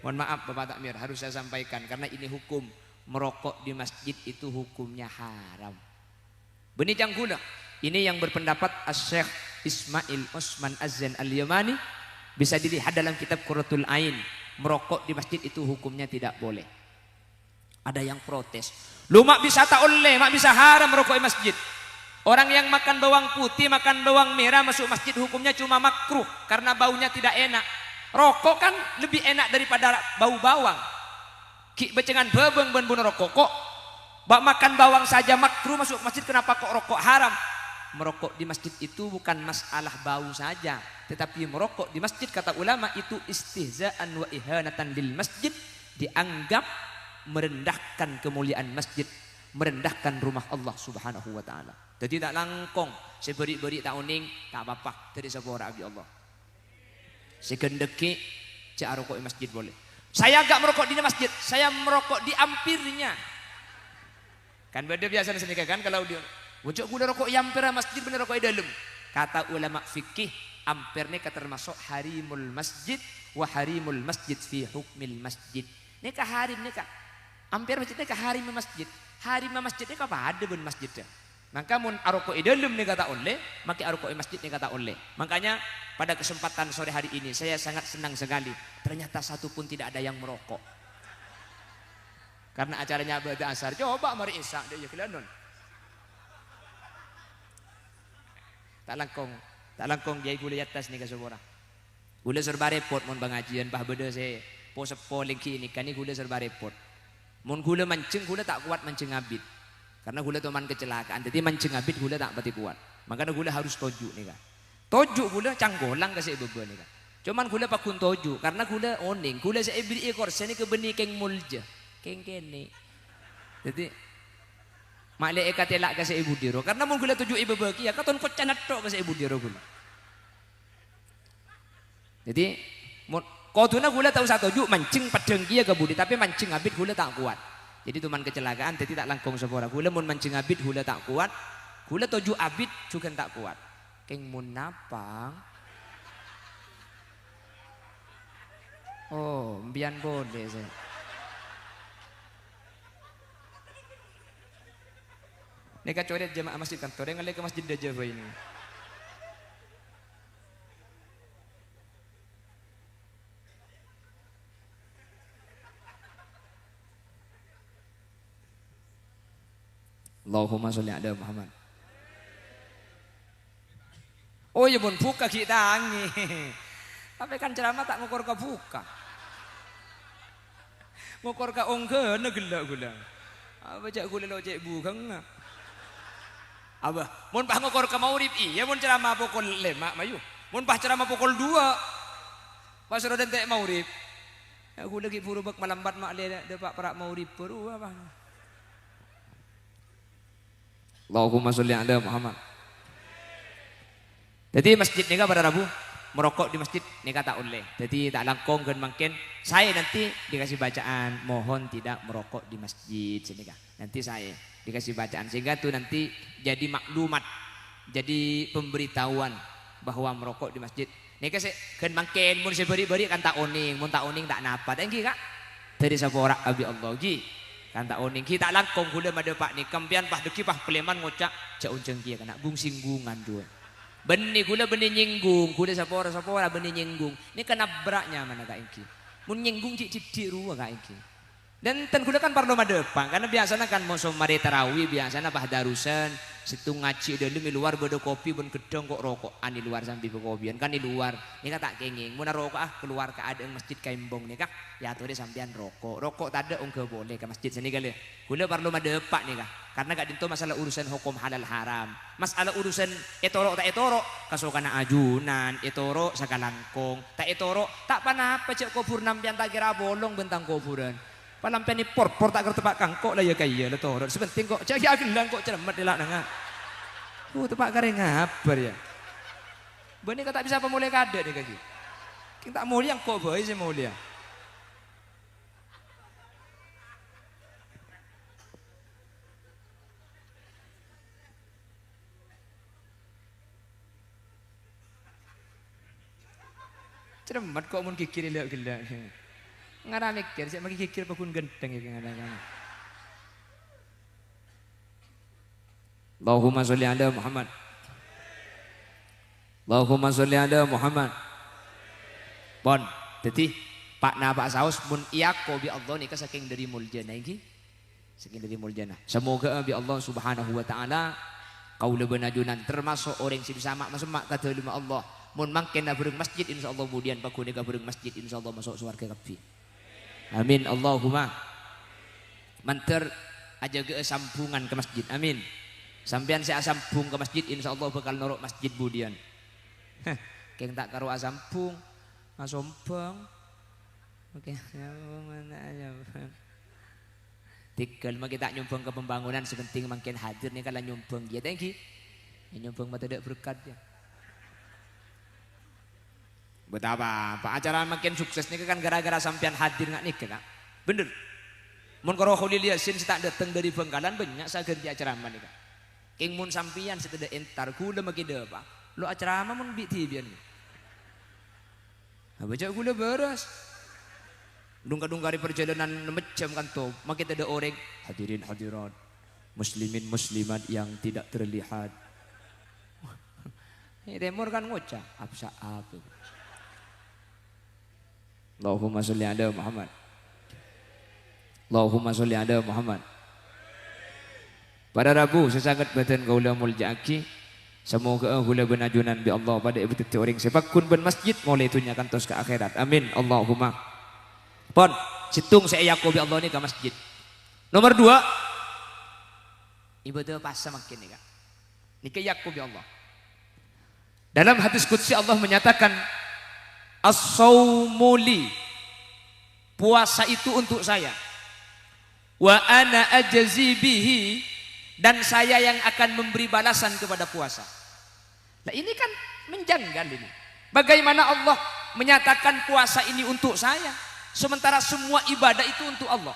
Mohon maaf Bapak Takmir harus saya sampaikan karena ini hukum. Merokok di masjid itu hukumnya haram. Benih janggula. Ini yang berpendapat Syekh Ismail Osman Azan Al-Yamani. Bisa dilihat dalam kitab Qurratul Ain. Merokok di masjid itu hukumnya tidak boleh. Ada yang protes. Lu mak bisa tak oleh, mak bisa haram merokok di masjid. Orang yang makan bawang putih, makan bawang merah masuk masjid hukumnya cuma makruh. Karena baunya tidak enak. Rokok kan lebih enak daripada bau bawang. Ki becengan bebeng ben bun rokok kok. Bak makan bawang saja makruh masuk masjid kenapa kok rokok haram? Merokok di masjid itu bukan masalah bau saja, tetapi merokok di masjid kata ulama itu istihza'an wa ihanatan lil masjid, dianggap merendahkan kemuliaan masjid, merendahkan rumah Allah Subhanahu wa taala. Jadi tak langkong, seberi-beri tak uning, tak apa-apa dari sebuah abdi Allah. Sekendeki cak rokok di masjid boleh. Saya agak merokok di masjid, saya merokok di ampirnya. Kan beda biasa sendiri kan kalau dia wujud gula rokok yampir masjid bener rokok di dalam. Kata ulama fikih ampir ini termasuk harimul masjid wa harimul masjid fi hukmil masjid. Ini kah harim ini kah? Ampir masjid ini kah harim masjid? Harim masjid ini kah ada ben masjidnya? Maka mun arokok di dalam ini kata oleh, maka arokok di masjid ini kata oleh. Makanya pada kesempatan sore hari ini saya sangat senang sekali. Ternyata satu pun tidak ada yang merokok. Karena acaranya pada asar. Coba mari Isa dia kelihatan. Tak langkong jai gula atas ni kasubora. Gula serba repot mun pengajian bah beda saya po sepo lengki ini kan ni gula serba repot. Mun gula mancing gula tak kuat mancing abid. Karena gula teman kecelakaan. Jadi mancing abid gula tak pati kuat. Makanya gula harus tojuk ni kan. Tojuk gula canggolang kasih bebe ni kan. Cuman gula pakun tojuk karena gula oning. Gula saya beri ekor saya ni kebeni keng mulja. Keng kene. Jadi malai ekatelak kasih ibu diro karena mun gula tujuh ibu bagi ya katon kok canat tok kasih ibu diro gula. Jadi kau tu na gula tahu satu juk mancing padeng kia ke budi tapi mancing abid gula tak kuat. Jadi tuman kecelakaan jadi tak langkong sepora gula mun mancing abid gula tak kuat. Gula tujuh abid juga tak kuat. Keng mun napang. Oh, mbian boleh saya. Neka coret jemaah masjid kantor yang ke masjid Dajjal ini. Allahumma sholli ala Muhammad. Oh ya pun buka kita angin. Tapi kan ceramah tak ngukur ke buka. Ngukur ke ongke negela gula. Apa cak gula lo cak bukan. Abah, mun pah ngokor ke maurib iya mun ceramah pukul 5 mayu. Mun pah ceramah pukul 2. Pas sudah dentek maurib. Aku lagi puru bak malambat mak le depak perak maurib puru apa. Allahumma sholli ala Muhammad. Jadi masjid ni pada Rabu merokok di masjid ni kata oleh. Jadi tak langkong kan mungkin saya nanti dikasih bacaan mohon tidak merokok di masjid sini kah. Nanti saya dikasih bacaan sehingga tuh nanti jadi maklumat, jadi pemberitahuan bahwa merokok di masjid. Nih kasih kan mungkin mun seberi-beri kan tak oning, mun tak oning tak napa. Tengki kak dari saporak abi Allah gi kan tak oning kita langkong gula made pak ni kampian pah deki pah peleman ngocak cak unceng kia kena gung singgungan dua. Benih gula benih nyinggung, gula sapora benih nyinggung. Ini kena beraknya mana kak ingki. Mun nyinggung cik ruah kak ingki. Dan gula kan parlo madepan karena biasanya kan mau mari tarawih biasanya bah darusan situ ngaji dalam di luar bodo kopi bon gedong kok rokok ani luar sambil kopian kan di luar ini kan tak kenging mau rokok keluar ke ada masjid kaimbong nih kak ya tuh deh sampean rokok tak ada enggak boleh ke masjid sini kali gula parlo madepan nih kak karena gak dinto masalah urusan hukum halal haram masalah urusan etorok tak etorok kasokana ajunan etorok sakalangkong tak etorok tak panah apa cek kubur nampian tak kira bolong bentang kuburan palampian ni por tak kerti tepak kangkok lah ya kaya lah torot sebenting kok cak ya gelang kok cermat dilak nengah tepak kareng ngabar ya bani kata bisa pemulai kada nih kaki kita mulia kok boy sih mulia cermat kok mun kikir lihat gelang ngarang mikir, saya maki kikir pakun genteng ya kadang-kadang. Allahumma sholli ala Muhammad. Allahumma sholli ala Muhammad. Bon, jadi Pak Pak Saus mun iyako bi Allah nika saking dari muljana iki. Saking dari muljana. Semoga bi Allah Subhanahu wa taala kaula benajunan termasuk orang sing bisa masuk mak kata lima Allah. Mun mangken bereng masjid insyaallah kemudian pakune ka bereng masjid insyaallah masuk surga kabeh. Amin Allahumma manter aja ke sambungan ke masjid amin sampean saya sambung ke masjid insyaallah bakal norok masjid budian keng tak karo asampung asompong oke mana aja tinggal mah kita nyumbang ke pembangunan sepenting makin hadir nih kalau nyumbang dia thank you nyumbang mah tidak berkat ya betapa Pak acara makin sukses nih kan gara-gara sampean hadir nggak nih kak bener mun karo Khalil Yasin tak datang dari Bengkalan banyak saya ganti acara mana kak king mun sampean setelah entar gula makin apa lo acara mun biti bian baca gula beres dungka-dungka di perjalanan macam kan tuh makin ada orang hadirin hadirat muslimin muslimat yang tidak terlihat ini demor kan ngocah apa Allahumma sholli ala Muhammad. Allahumma sholli ala Muhammad. Pada Rabu sesangat badan kaula muljaki semoga gula benajunan bi Allah pada ibu titi orang sepakun ben masjid mulai tunyakan tos ke akhirat. Amin Allahumma. Pon situng saya yaku bi Allah ni ke masjid. Nomor 2 ibadah puasa makin ni kak. Ni ke yaku bi Allah. Dalam hadis qudsi Allah menyatakan as-saumuli puasa itu untuk saya wa ana ajzi bihi dan saya yang akan memberi balasan kepada puasa. Nah ini kan menjanggal ini. Bagaimana Allah menyatakan puasa ini untuk saya sementara semua ibadah itu untuk Allah.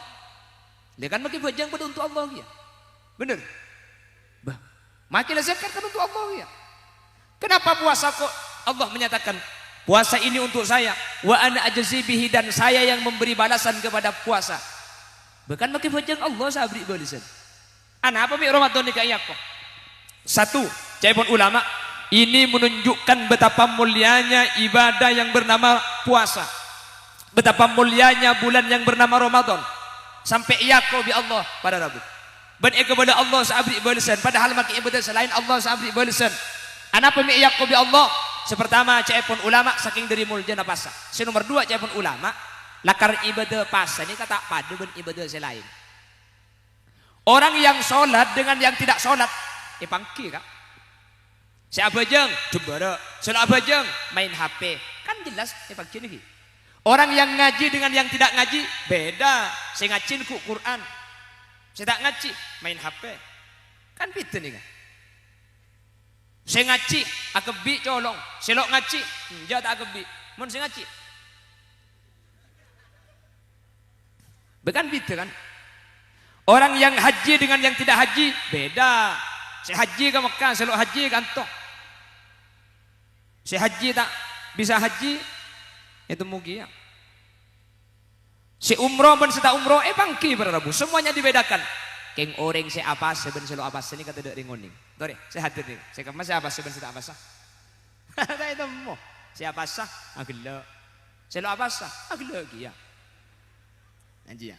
Dia kan bagi bajang pada untuk Allah ya. Benar. Bah, makilah zakat kan untuk Allah ya. Kenapa puasa kok Allah menyatakan puasa ini untuk saya wa ana ajzi bihi dan saya yang memberi balasan kepada puasa. Bahkan makin bajang Allah saya beri balasan. Ana apa mi Ramadan ni kayak kok? Satu, caipun ulama ini menunjukkan betapa mulianya ibadah yang bernama puasa. Betapa mulianya bulan yang bernama Ramadan. Sampai iyako bi Allah pada Rabu. Ben kepada Allah saya beri balasan padahal makin ibadah selain Allah saya beri balasan. Ana apa mi iyako bi Allah? Sepertama caipun ulama saking dari muljana puasa. Nomor 2 caipun ulama lakar ibadah puasa ini kata padu ben ibadah selain. Orang yang sholat dengan yang tidak sholat pangki kak. Si abajeng jembara, sholat abajeng main HP kan jelas pangki nih. Orang yang ngaji dengan yang tidak ngaji beda. Saya ngajin ku Quran, saya tak ngaji main HP kan beda nih kak. Saya ngaji akebi colong, selok ngaji enggak tak akebi. Mun saya ngaji bukan beda kan. Orang yang haji dengan yang tidak haji beda. Saya haji ke Mekah, selok haji ke Antok. Saya haji tak bisa haji itu mugi ya. Si umroh ben seta umroh bangki pada Rabu. Semuanya dibedakan. Keng orang saya apa seben selok apa seni kata dek ringoning. Tore, saya hadir nih. Saya kemas saya apa seben seta apa sah. Ada itu mo. Saya apa sah agelo. Selok apa sah agelo lagi ya. Anji ya.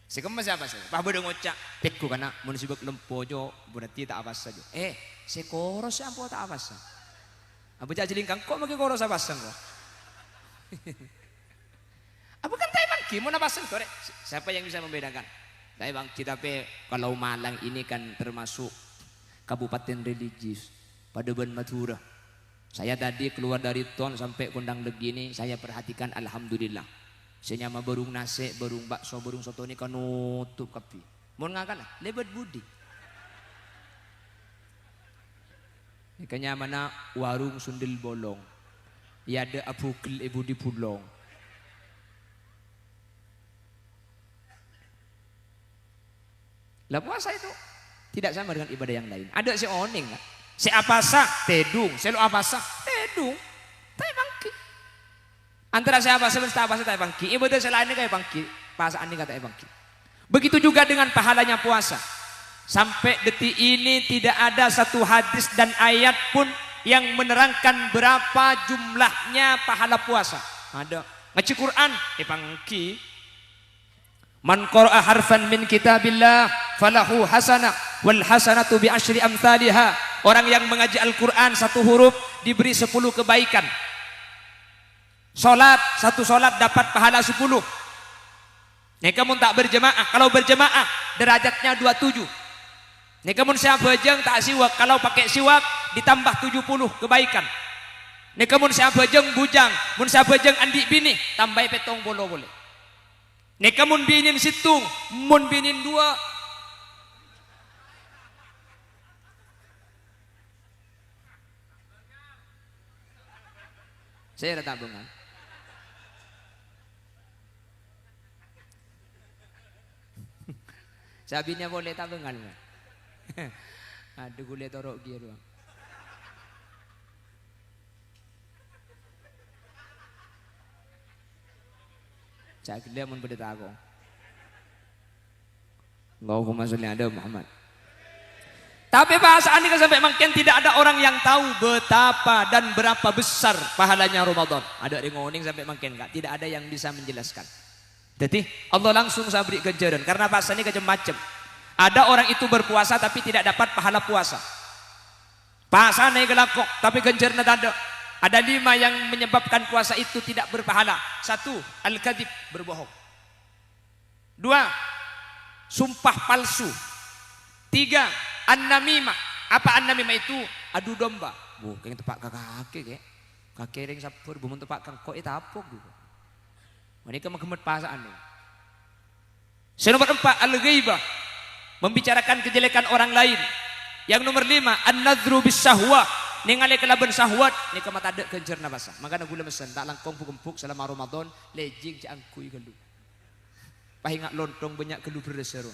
Sekemas apa saja. Pak bodoh ngocak. Tekku kana mun sibuk lempojo berarti tak apa saja. Sekoros ampo tak apa saja. Abu jelingkang kok magi koros apa saja kok. Abu kan tai bangki mau apa saja korek. Siapa yang bisa membedakan? Tai bangki tapi kalau Malang ini kan termasuk kabupaten religius. Padeban Madura. Saya tadi keluar dari Ton sampai Kondang Legi ini saya perhatikan alhamdulillah. Senyama berung nasi, berung bakso, berung soto ini kan nutup kapi. Mau ngakan lah, lebat budi. Ikanya mana warung sundel bolong. Ya ada abukil ibu di pulong. Lah puasa itu tidak sama dengan ibadah yang lain. Ada si oning, si apasa tedung, si lo apasa tedung, tai bangki. Antara siapa semesta apa saya bangki, ibadah selain ini kayak bangki, pasaan ini kata bangki. Begitu juga dengan pahalanya puasa. Sampai detik ini tidak ada satu hadis dan ayat pun yang menerangkan berapa jumlahnya pahala puasa. Ada ngaji Quran, bangki. Man qara'a harfan min kitabillah falahu hasanah wal hasanatu bi asyri amsalha. Orang yang mengaji Al-Qur'an satu huruf diberi 10 kebaikan. Satu solat dapat pahala 10. Nih kamu tak berjemaah, kalau berjemaah derajatnya 27. Nih kamu siapa jeng tak siwak, kalau pakai siwak ditambah 70 kebaikan. Nih kamu siapa jeng bujang, mun siapa jeng andi bini tambah petong bolo boleh. Nih kamu binin situng, mun binin 2. Saya ada tabungan. Sabinya boleh tabungan. Aduh gule torok gitu. Cak dia mun beda aku. Allahumma sholli ala Muhammad. Tapi bahasaan ini sampai makin tidak ada orang yang tahu betapa dan berapa besar pahalanya Ramadan. Ada yang ngoning sampai makin enggak, tidak ada yang bisa menjelaskan. Jadi Allah langsung saya beri ganjaran karena bahasa ini macam-macam. Ada orang itu berpuasa tapi tidak dapat pahala puasa. Puasa naik gelakok tapi ganjarnya tak ada. Ada 5 yang menyebabkan puasa itu tidak berpahala. 1. Al-kadhib, berbohong. 2. Sumpah palsu. 3. An-namimah. Apa an-namimah itu? Adu domba. Kayak tepak kakek kakek ring sapur bumun tepak kangkok itu apok gitu. Mereka mengemet pasaan nih. Nomor 4 al-ghaibah, membicarakan kejelekan orang lain. Yang nomor 5 an-nadhru bis-syahwah, ningali kelaban syahwat nika mata ada kencerna basa. Maka gula mesen tak langkong pukempuk selama Ramadan lejing ci angkui gelu. Pahingak lontong banyak gelu beresero.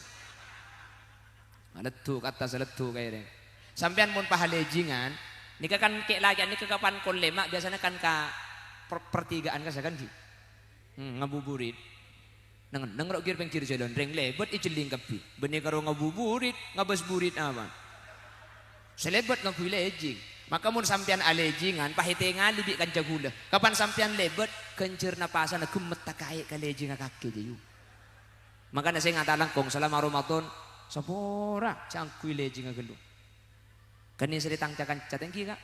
Letu kata seletu kayak deh. Sampean mun paha lejingan nika kan kek lagi nika kapan kon lemak biasanya kan ka pertigaan ka sakan ki. Ngabuburit nengrok gir pengkir jalan reng lebet ijeling kapi benih karo ngabuburit ngabas burit apa selebet ngakui lejing maka mun sampean alejingan pahitengan libik kan jagula kapan sampean lebet kencir napasan gemet takai ka lejing kaki jayu maka saya ngatalang kong selama Ramadan sapora cangkui lejing agelu kani seri tangcakan catengki kak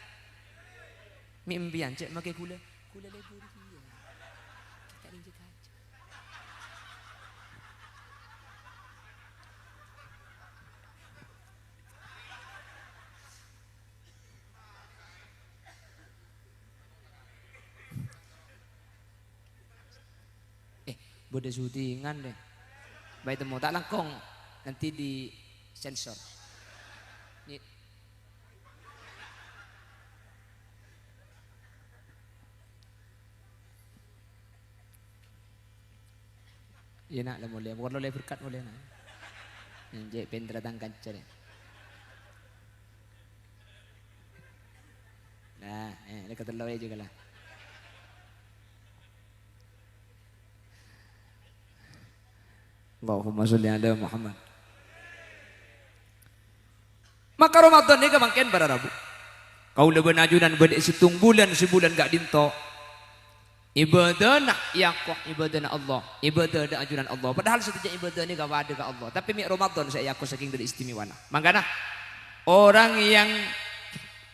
mimpian cek make gula lebur Bode syutingan deh. Baik temu tak langkong nanti di sensor. Ini. Iya nak lah boleh. Bukan boleh berkat boleh nak. Jadi pendera tangkan cari. Nah, dekat terlalu juga lah. Allahumma sholli ala Muhammad. Maka Ramadan ni kemangkin pada Rabu. Kau leban ajunan bedek situng bulan sebulan gak dinto. Ibadah nak ya kok ibadah nak Allah, ibadah ada ajuran Allah. Padahal setiap ibadah ini gak ada ke Allah. Tapi mi Ramadan saya aku saking dari istimewa. Makanya orang yang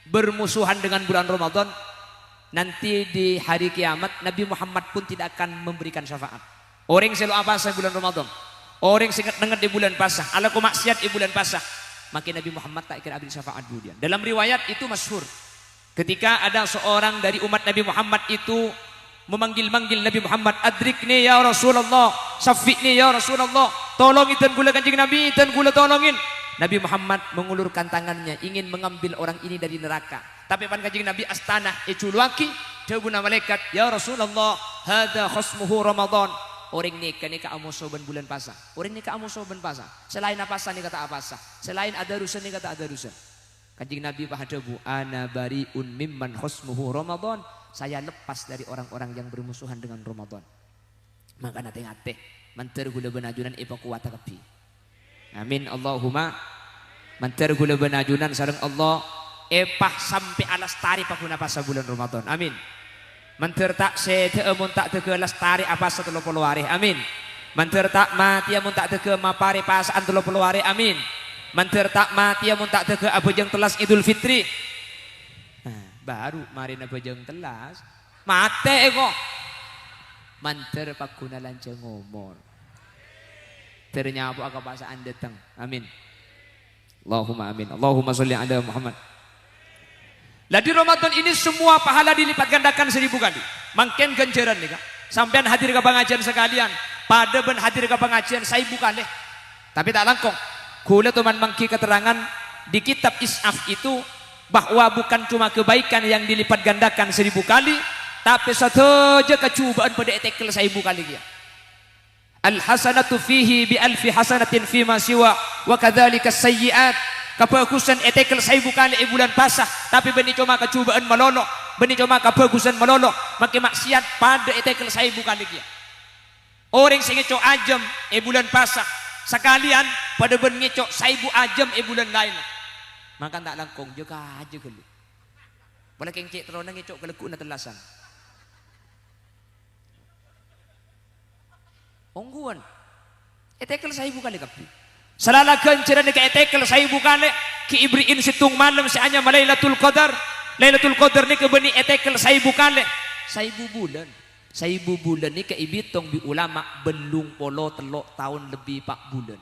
bermusuhan dengan bulan Ramadan nanti di hari kiamat Nabi Muhammad pun tidak akan memberikan syafaat. Orang selalu apa sah bulan Ramadan, orang singet dengar di bulan pasah, ala ku maksiat di bulan pasah, maka Nabi Muhammad tak kira beri syafaat dulu dia. Dalam riwayat itu masyhur, ketika ada seorang dari umat Nabi Muhammad itu memanggil-manggil Nabi Muhammad, adrikni ya Rasulullah, syafi'ni ya Rasulullah, tolong itan gula kanjeng Nabi, itan gula tolongin. Nabi Muhammad mengulurkan tangannya ingin mengambil orang ini dari neraka. Tapi pan kanjeng Nabi astana eculuaki debuna malaikat, ya Rasulullah, hada khasmuhu Ramadan. Orang ni kan ka amuso ban bulan pasah. Orang ni ka amuso ban pasah. Selain apa sah ni kata apa sah. Selain ada rusan ni kata ada rusan. Kanjeng Nabi pahadabu ana bariun mimman khasmuhu Ramadan. Saya lepas dari orang-orang yang bermusuhan dengan Ramadan. Maka nate-nate manter gula benajunan ipa kuwata kapi. Amin Allahumma. Manter gula benajunan sareng Allah epah sampai alas tari pakuna pasa bulan Ramadan. Amin. Manter tak sete amun tak tege alas tari apa 30 hari. Amin. Manter tak mati amun tak tege mapare pasaan 30 hari. Amin. Manter tak mati amun tak tege abojeng telas Idul Fitri. Baru mari na bajang telas mate kok manter pakuna lanceng ngomor ternyapa agak pasaan datang. Amin Allahumma amin. Allahumma sholli ala Muhammad. Lah di Ramadan ini semua pahala dilipat gandakan 1000 kali. Mangken ganjaran nih kak. Sampean hadir ke pengajian sekalian, pada ben hadir ke pengajian 1000 kali. Tapi tak langkong. Kula teman mangki keterangan di kitab Is'af itu bahwa bukan cuma kebaikan yang dilipat gandakan 1000 kali, tapi satu aja kecubaan pada etekel 1000 kali dia. Al hasanatu fihi bi alfi hasanatin fima siwa wa kadzalika sayyiat. Kebagusan etekel 1000 kali bulan pasah, tapi beni cuma kecubaan melolok, beni cuma kebagusan melolok, maka maksiat pada etekel 1000 kali dia. Orang sing ngecok ajam bulan pasah sekalian pada ben ngecok 1000 ajam bulan lain. Maka tak langkong juga aja gelu. Boleh kengcek terona ngecok kelekuk na telasan. Ongguan. Etekel 1000 kali kapi. Salala ganjaran ke etekel 1000 kali ki ibriin situng malam seanya Lailatul Qadar. Lailatul Qadar ni ke beni etekel 1000 kali. 1000 bulan. 1000 bulan ni ke ibitong bi ulama belum polo telok tahun lebih 4 bulan.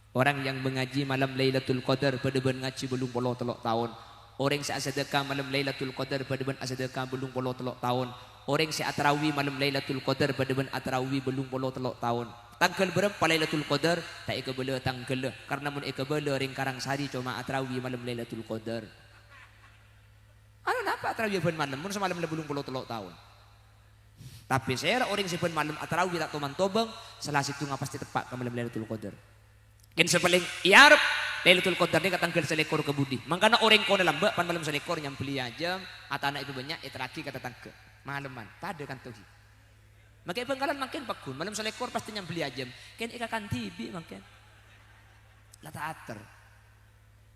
Orang yang mengaji malam Lailatul Qadar pada ben ngaji belum polo telok tahun. Orang yang sedekah malam Lailatul Qadar pada ben sedekah belum polo telok tahun. Orang yang atarawi malam Lailatul Qadar pada ben atarawi belum polo telok tahun. Tanggal berapa Lailatul Qadar? Tak ikabala tanggal. Karena mun ikabala ring Karangsari cuma atarawi malam Lailatul Qadar. Ano napa atarawi ben malam? Mun semalam belum polo telok tahun. Tapi saya orang si ben malam atarawi tak toman tobang, salah situ pasti tepat ke malam Lailatul Qadar. Ken sepaling iarep Lailatul Qadar ni katanggal selekor ke budi. Mangkana orang ko na lamba pan malam selekor nyam beli aja atana itu banyak etraki kata tangke. Malaman pada kan tuh. Makai penggalan makin pakun malam selekor pasti nyam beli aja. Ken ikakan tibi makin. La teater.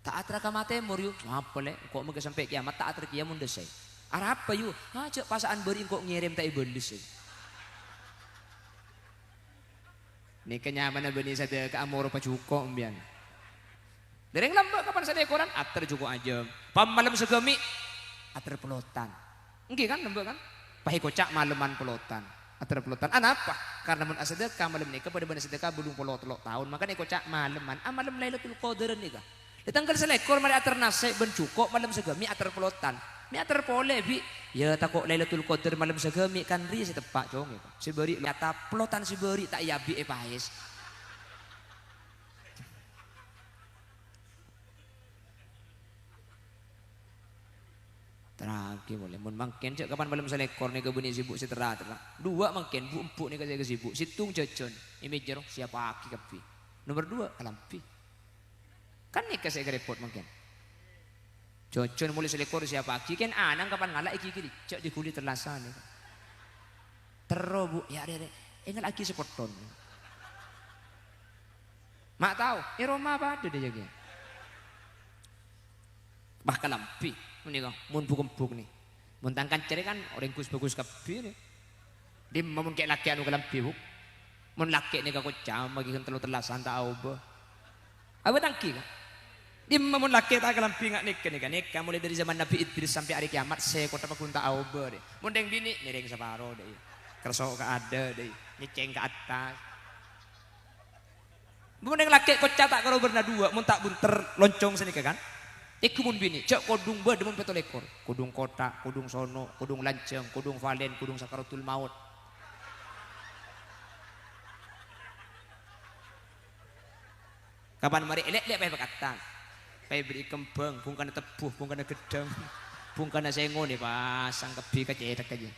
Teater ka mate muryu. Apa le kok mega sampai kiamat teater kiamun desai. Arab apa yu? Ha cek pasaan beri kok ngirim tak ibelis. Ni kenyaman benih sada ke amoro pacuko mbian. Dereng lamba kapan sada ekoran ater cukup aja. Pam malam segemi ater pelotan. Engke kan lamba kan? Pahi kocak malaman pelotan. Ater pelotan. Apa? Karena mun asedekah malam ni kepada benih sedekah belum pelot tahun. Maka ni kocak malaman. Malam Lailatul Qadar ni ka. Ditanggal selekor mari ater nase ben cukup malam segemi ater pelotan. Mi ater pole bi. Ya takok Lailatul Qadar malam segemi kan ri si tepak cong ya. Si beri nyata pelotan si beri tak yabi paes. Teragi boleh mun mangken cek kapan malam selekor ni ke benih sibuk si terah. Dua mangken bu empuk ni ke saya sibuk. Situng cecon. Imejero siapa aki kapi. Nomor 2 alampi. Kan ni ke saya repot mangken. Cocon mulai selekor siapa aki kan anang kapan ngalah iki kiri cek di kulit terlasan ni. Tero bu ya ada enggak lagi sepoton. Mak tahu Roma apa ada dia jaga. Bahkan lampi. Ini kok, mun buk nih, mun tangkan ceri kan orang bagus kapi nih. Dim mun kek laki anu kalampi bu. Mun laki ni ka kocam bagi kan telu telasan tak au be. Awe tangki ka. Dim mun laki tak kalampi ngak nik mulai dari zaman Nabi Idris sampai hari kiamat se kota pakun tak au be. Mun deng bini nireng separo deh. Kerso ka ada deh. Nyeceng ke atas. Mun deng laki kocak tak karo berna dua mun tak bunter loncong sini kan. Iku mun bini, cek kodung be demun petol ekor. Kodung kotak, kodung sono, kodung lanceng, kodung valen, kodung sakaratul maut. Kapan mari elek-elek pay pakatan. Pay beri kembang, bungkana tebuh, bungkana gedang, bungkana sengon ni pasang kebi kecedak aja.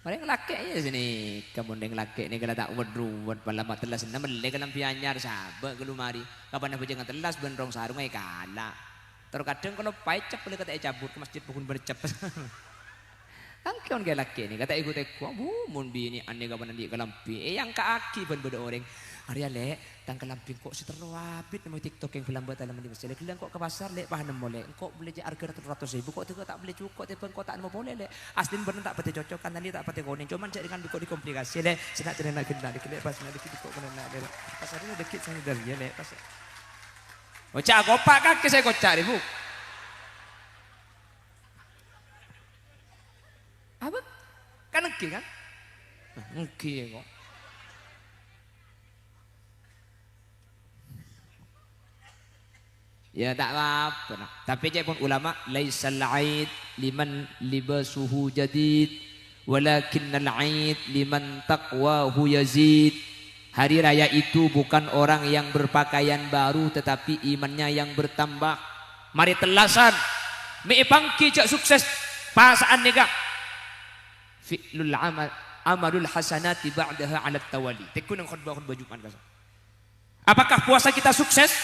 Mari ngelake aja sini, kamu neng lake ni kalau tak wedruwet pala mat telas na melek kalam pianyar sahabat gelumari. Kapan nak jangan telas benrong sarung ay kala. Terkadang kalau paycap boleh kata cabut ke masjid pukun bercap. Angkion kaya laki ni kata ikut aku, mun bini ane kapan nanti kalampi. Yang kaaki ben beda orang. Arya lek, tang kalamping kok si terwabit nama TikTok yang film buat dalam masjid. Lek kok ke pasar lek pahan boleh. Kok beli harga 100.000 kok tu tak beli cukup tapi kok tak mau boleh lek. Aslin bener tak pati cocok kan tadi tak pati kuning. Cuman cari kan di komplikasi lek. Senak cari nak kena lek pas nak dikit kok kena lek. Pasar ini dikit saya dari lek pasar. Ocak gopak kaki saya kocak ribu. Apa? Kan engki kan? Engki kok. Ya tak apa nah. Tapi pun ulama laisal aid liman libasuhu jadid walakinnal aid liman taqwahu yazid. Hari raya itu bukan orang yang berpakaian baru tetapi imannya yang bertambah. Mari telasan mi pangki cak sukses pasaan nega. Fi'lul amalul hasanati ba'daha 'ala tawali. Tekun yang khutbah Jumat kasar. Apakah puasa kita sukses?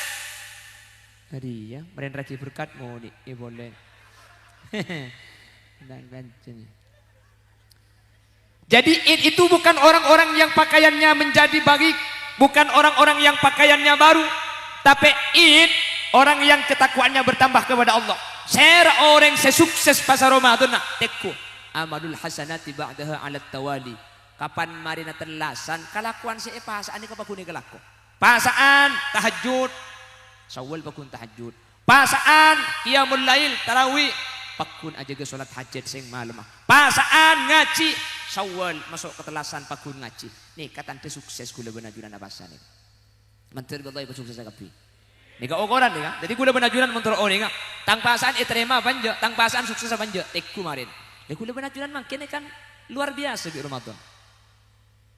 Hari ya, meren raci berkat mau nih, boleh. Jadi itu bukan orang-orang yang pakaiannya menjadi baik, bukan orang-orang yang pakaiannya baru, tapi orang yang ketakwaannya bertambah kepada Allah. Saya orang sesukses pasar Ramadan nak teku amalul hasanati ba'daha 'ala tawali. Kapan marina telasan kelakuan saya pasaan ni kapakune kelako. Pasaan tahajud Syawal pakun tahajud. Pasaan qiyamul lail tarawih pakun aja ke salat hajat sing malam. Pasaan ngaji Syawal masuk ke telasan pakun ngaji. Nih katan teh sukses kula benajuran abasan ni. Mentir Allah ibu sukses kapi. Nih ka ukuran nih ka. Jadi kula benajuran mentor oni ka. Tang pasaan iterema banja, tang pasaan sukses banja. Tekku marin. Ya kula benajuran mangkene kan luar biasa di Ramadan.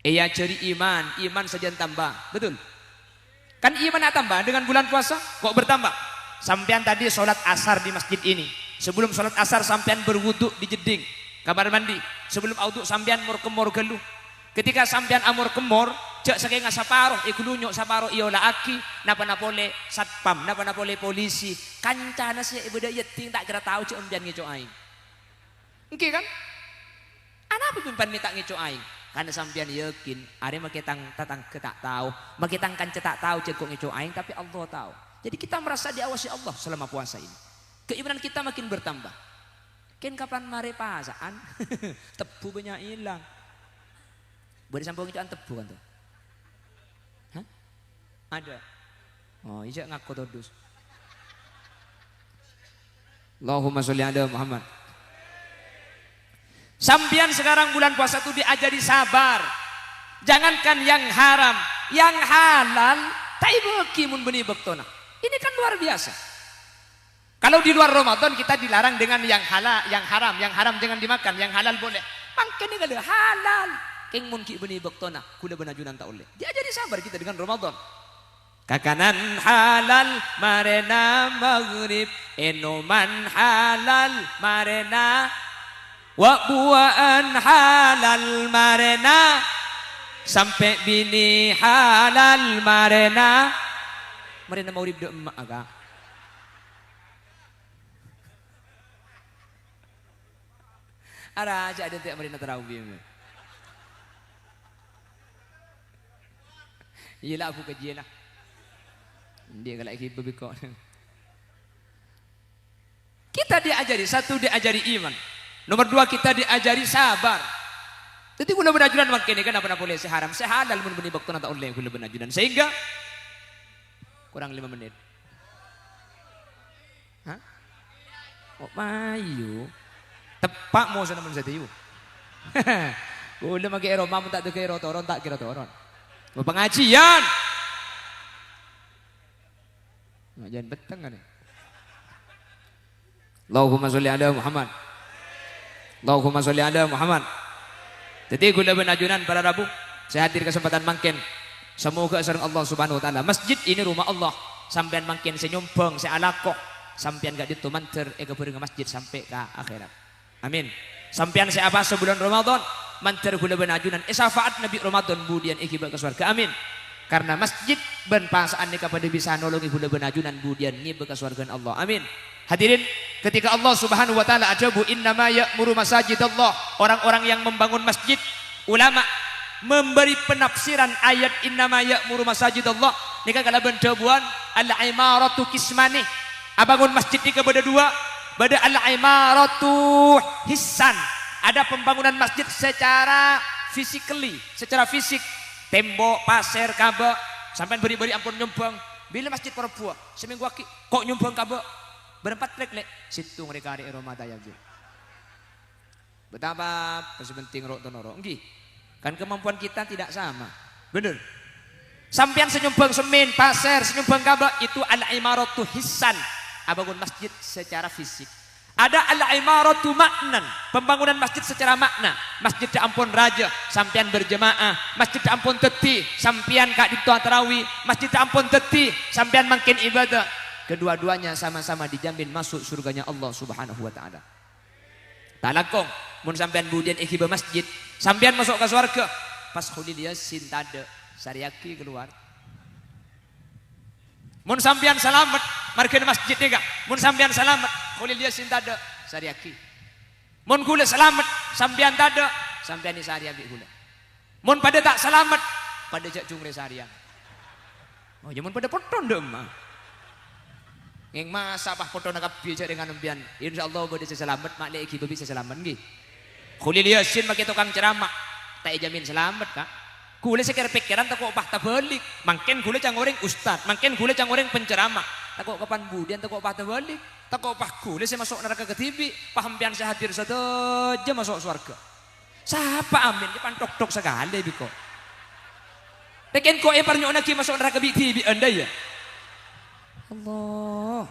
Iya cari iman saja tambah. Betul. Kan iman tambah dengan bulan puasa kok bertambah. Sampean tadi sholat asar di masjid ini. Sebelum sholat asar sampean berwudu di jeding kamar mandi. Sebelum wudu sampean mor kemor geluh. Ketika sampean amor kemor, cek saking saparoh ikulunyok saparoh iola aki napa napole satpam, napa napole polisi. Kancana sih ibu yeting tak kira tahu cek umbian ngeco aing. Engke kan? Ana pimpan minta ngeco aing. Karena sampean yakin, are makitang tatang ketak tahu, makitang kan cetak tahu cekok ngeco aing tapi Allah tahu. Jadi kita merasa diawasi Allah selama puasa ini. Keimanan kita makin bertambah. Ken kapan mare pasaan? Tebu banyak hilang. Boleh sampai ngecoan tebu kan tuh? Hah? Ada. Oh, iya ngaku todus. Allahumma sholli ala Muhammad. Sampian sekarang bulan puasa itu diajari sabar. Jangankan yang haram, yang halal, taibeki mun beni bektona. Ini kan luar biasa. Kalau di luar Ramadan kita dilarang dengan yang halal, yang haram jangan dimakan, yang halal boleh. Mangkene kalau halal, keng mun ki beni bektona, kula benajunan tak boleh. Diajari sabar kita dengan Ramadan. Kakanan halal marena maghrib, enoman halal marena wa buaan halal marena sampai bini halal marena mau ribda emak agak ara aja ada tiap marena tarawih iyalah aku kajian lah dia kalau lagi bebekok kita diajari satu diajari iman. Nomor dua, kita diajari sabar. Jadi gula benajunan makin kan apa boleh seharam sehalal mun beni bakto nata oleh gula benajunan sehingga kurang 5 menit. Hah? Oh mayu. Tepak mo sa naman sa tiyo. Gula mag-ero mamun tak kero toron tak kira toron. Mau pengajian. Jangan beteng kan. Allahumma sholli ala Muhammad. Allahumma sholli ala Muhammad. Jadi gula benajunan para Rabu, saya hadir kesempatan mangkin. Semoga sareng Allah Subhanahu wa taala. Masjid ini rumah Allah. Sampean mangkin senyumpeng, sealakoh. Sampean gak ditu manter ega beureung masjid sampai ke akhirat. Amin. Sampean siapa sebulan Ramadan manter gula benajunan syafaat Nabi Ramadan budian ikibat ke surga. Amin. Karena masjid ben paasaan kepada bisa nolongi gula benajunan budian ngibe ke surga Allah. Amin. Hadirin, ketika Allah Subhanahu wa taala ajabu innama ya'muru masajidallah, orang-orang yang membangun masjid, ulama memberi penafsiran ayat innama ya'muru masajidallah nika kala bendebuan al-imaratu kismani. Abangun masjid nika beda dua, beda al-imaratu hissan. Ada pembangunan masjid secara physically, secara fisik, tembok, pasir, kabel, sampai beri-beri ampun nyumbang. Bila masjid perempuan, seminggu aki kok nyumbang kabel berempat trek lek situ mereka di Roma daya je. Betapa penting rok tonoro. Nggih. Kan kemampuan kita tidak sama. Bener. Sampean senyumbang semen, pasir, senyumbang kabel itu al-imaratu hissan. Abangun masjid secara fisik. Ada al-imaratu maknan, pembangunan masjid secara makna. Masjid di ampun raja, sampean berjemaah. Masjid di ampun teti, sampean kak di tarawih. Masjid di ampun teti, sampean makin ibadah. Kedua-duanya sama-sama dijamin masuk surganya Allah Subhanahu wa taala. Talakong mun sampean budian ikhibah masjid, sampean masuk ke surga. Pas khulil yasin tade sariaki keluar. Mun sampean selamat markeun masjid nika. Mun sampean selamat khulil yasin tade sariaki. Mun kula selamat sampean tade sampean ni sariaki kula. Mun pada tak selamat pada jak jungre sarian. Oh, ya mun pada poton deh mah. Yang masa pah foto nak bicara dengan umpian, insyaallah boleh selamat mak leki bisa selamat nggih. Khulil yasin pakai tukang ceramah, tak jamin selamat kak. Kule sekira pikiran tak kok pah tabalik, makin kule cang orang ustad, makin kule cang orang penceramah, tak kok kapan budian tak kok pah tabalik, tak kok pah kule saya masuk neraka ketibi, paham pian saya hadir satu aja masuk surga. Siapa amin? Dia pantok-tok sekali biko. Pekin kok parnyo lagi masuk neraka ketibi anda ya. Allah,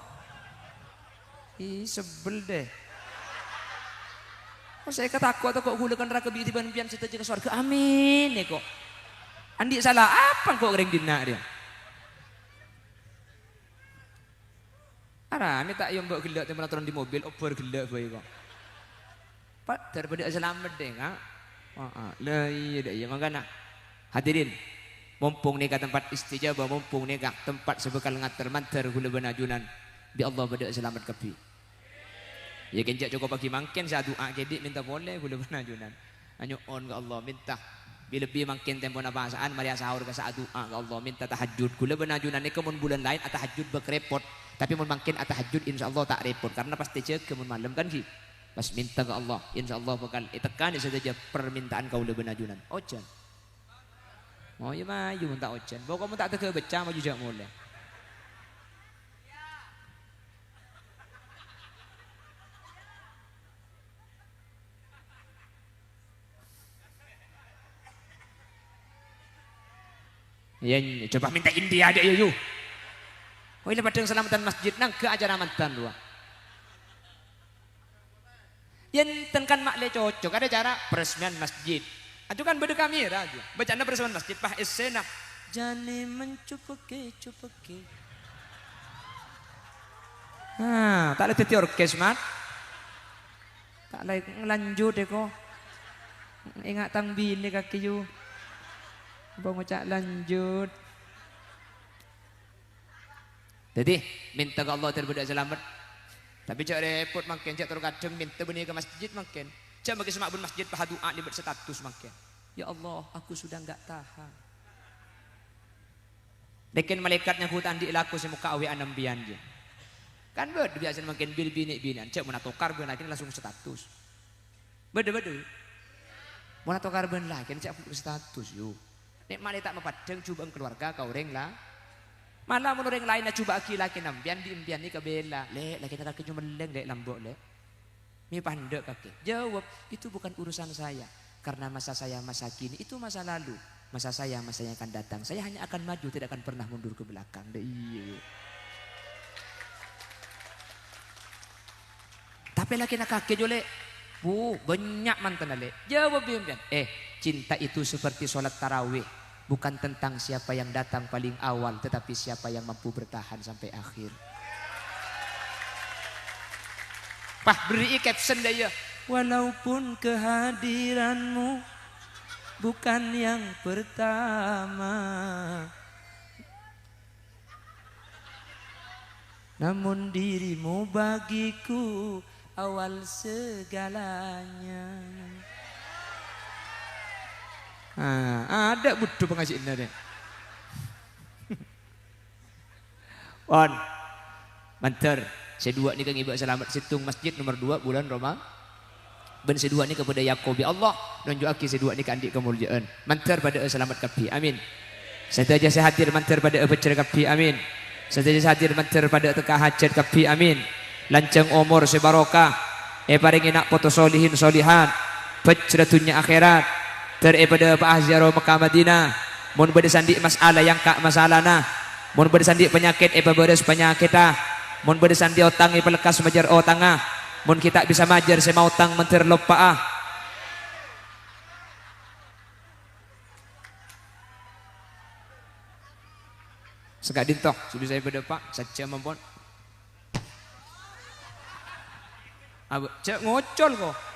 ih sebel deh. Oh, saya ketakut atau kok gulakan neraka tiba pian kita ke surga. Amin ya kok. Andi salah apa kok kering dina dia? Ara, ini tak yang bawa gelak teman turun di mobil, oper gelak boy kok. Pak daripada selamat deh kak. Lah iya deh, ya makanya hadirin. Mumpung nikah tempat istijabah, mumpung nikah tempat sebekal ngater manter gula benajunan bi Allah beda selamat kepi. Ya kencak cukup bagi mangkin saya doa jadi minta boleh gula benajunan. Anyo on ke Allah minta bila lebih mangkin tempo nabasaan mari sahur ke saat doa ke Allah minta tahajud gula benajunan ni kemun bulan lain tahajud bekrepot tapi mun mangkin tahajud insyaallah tak repot karena pasti cek kemun malam kan ki. Pas minta ke Allah insyaallah bakal tekan saja permintaan kau gula benajunan. Ojan. Oh ya maju minta ojen. Bawa kamu tak tega baca maju jak mulai. Ya coba minta India ada ya yuk. Oh ini padang selamatan masjid nang ke acara mantan dua. Yen kan makle cocok ada cara peresmian masjid. Itu kan beda kamera aja. Bacaan bersama masjid pah esena. Jani mencupeke cupeke. Tak ada teti orkes mat. Tak lagi ngelanjut deh kok. Ingat tang bini kaki yu. Bang ngocak lanjut. Jadi minta ke Allah terbudak selamat. Tapi cak repot makin cak terkadang minta benih ke masjid makin. Cak bagi semak bun masjid pah doa libat status makin. Ya Allah, aku sudah enggak tahan. Dekin malaikatnya hutan di ilaku semuka awe anambian je. Kan biasa makin bil bini binan. Cak menatokar gue lagi langsung status. Beda-beda. Mau atau karben lah, kan cak status yuk. Nek malah tak mapadeng coba keluarga kau reng lah. Malah mun orang lain na coba aki laki nambian diimbian ni kabela. Le, laki nak kaki cuma leng le lambok le. Mi pandek kaki. Jawab, itu bukan urusan saya. Karena masa saya masa kini itu masa lalu. Masa saya masa yang akan datang. Saya hanya akan maju, tidak akan pernah mundur ke belakang. Iya. Tapi laki nak kaki jole. Bu, banyak mantan le. Jawab bimbang. Cinta itu seperti sholat tarawih. Bukan tentang siapa yang datang paling awal, tetapi siapa yang mampu bertahan sampai akhir. Pah, beri caption dia. Walaupun kehadiranmu bukan yang pertama, namun dirimu bagiku awal segalanya. Ada butuh pengajiannya deh. On, manter. Sedua ni kan ibu selamat situng masjid nomor 2 bulan Roma. Ben sedua ni kepada Yakub ya Allah. Nunjuk aki sedua ni ke andik kemuliaan. Manter pada selamat kapi. Amin. Saya hadir manter pada pecer kapi. Amin. Saya hadir manter pada teka hajat kapi. Amin. Lancang umur sebarokah. Paring enak foto solihin solihan. Pecer dunia akhirat. Daripada Pak Azharo Mekah Madinah. Mun bade sandi masalah yang kak masalah nah. Mun bade sandi penyakit beres penyakit ah. Mun bade sandi otang pelekas majar otang ah. Mun kita bisa majar sema otang menter lupa ah. Sekak dintoh sudah saya pada Pak saja mampun. Abu cek ngocol kok.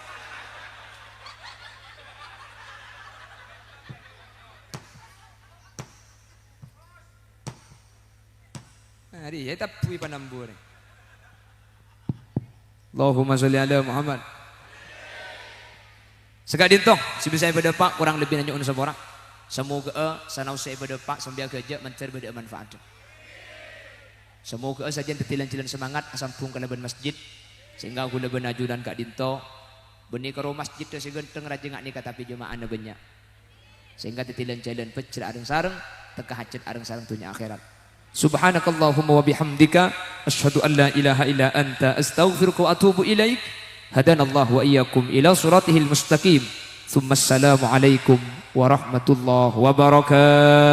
Hari ya tapi panambur. Allahumma sholli ala Muhammad. Sekak dintoh sebisa pada Pak kurang lebih nanya unsur orang. Semoga sanau saya pada Pak sambil kerja mencer pada manfaat. Semoga saja tetilan-tilan semangat asampung ke leban masjid sehingga aku leban ajudan Kak Dinto. Beni karo masjid tu segenteng raja ngak nikah tapi jemaah na banyak. Sehingga tetilan-tilan pecel areng sareng teka hajat areng sareng dunia akhirat. Subhanakallahumma wa bihamdika asyhadu an la ilaha illa anta astaghfiruka wa atubu ilaik. Hadanallahu wa iyyakum ila siratihil mustaqim. Tsumma assalamu alaikum warahmatullahi wabarakatuh.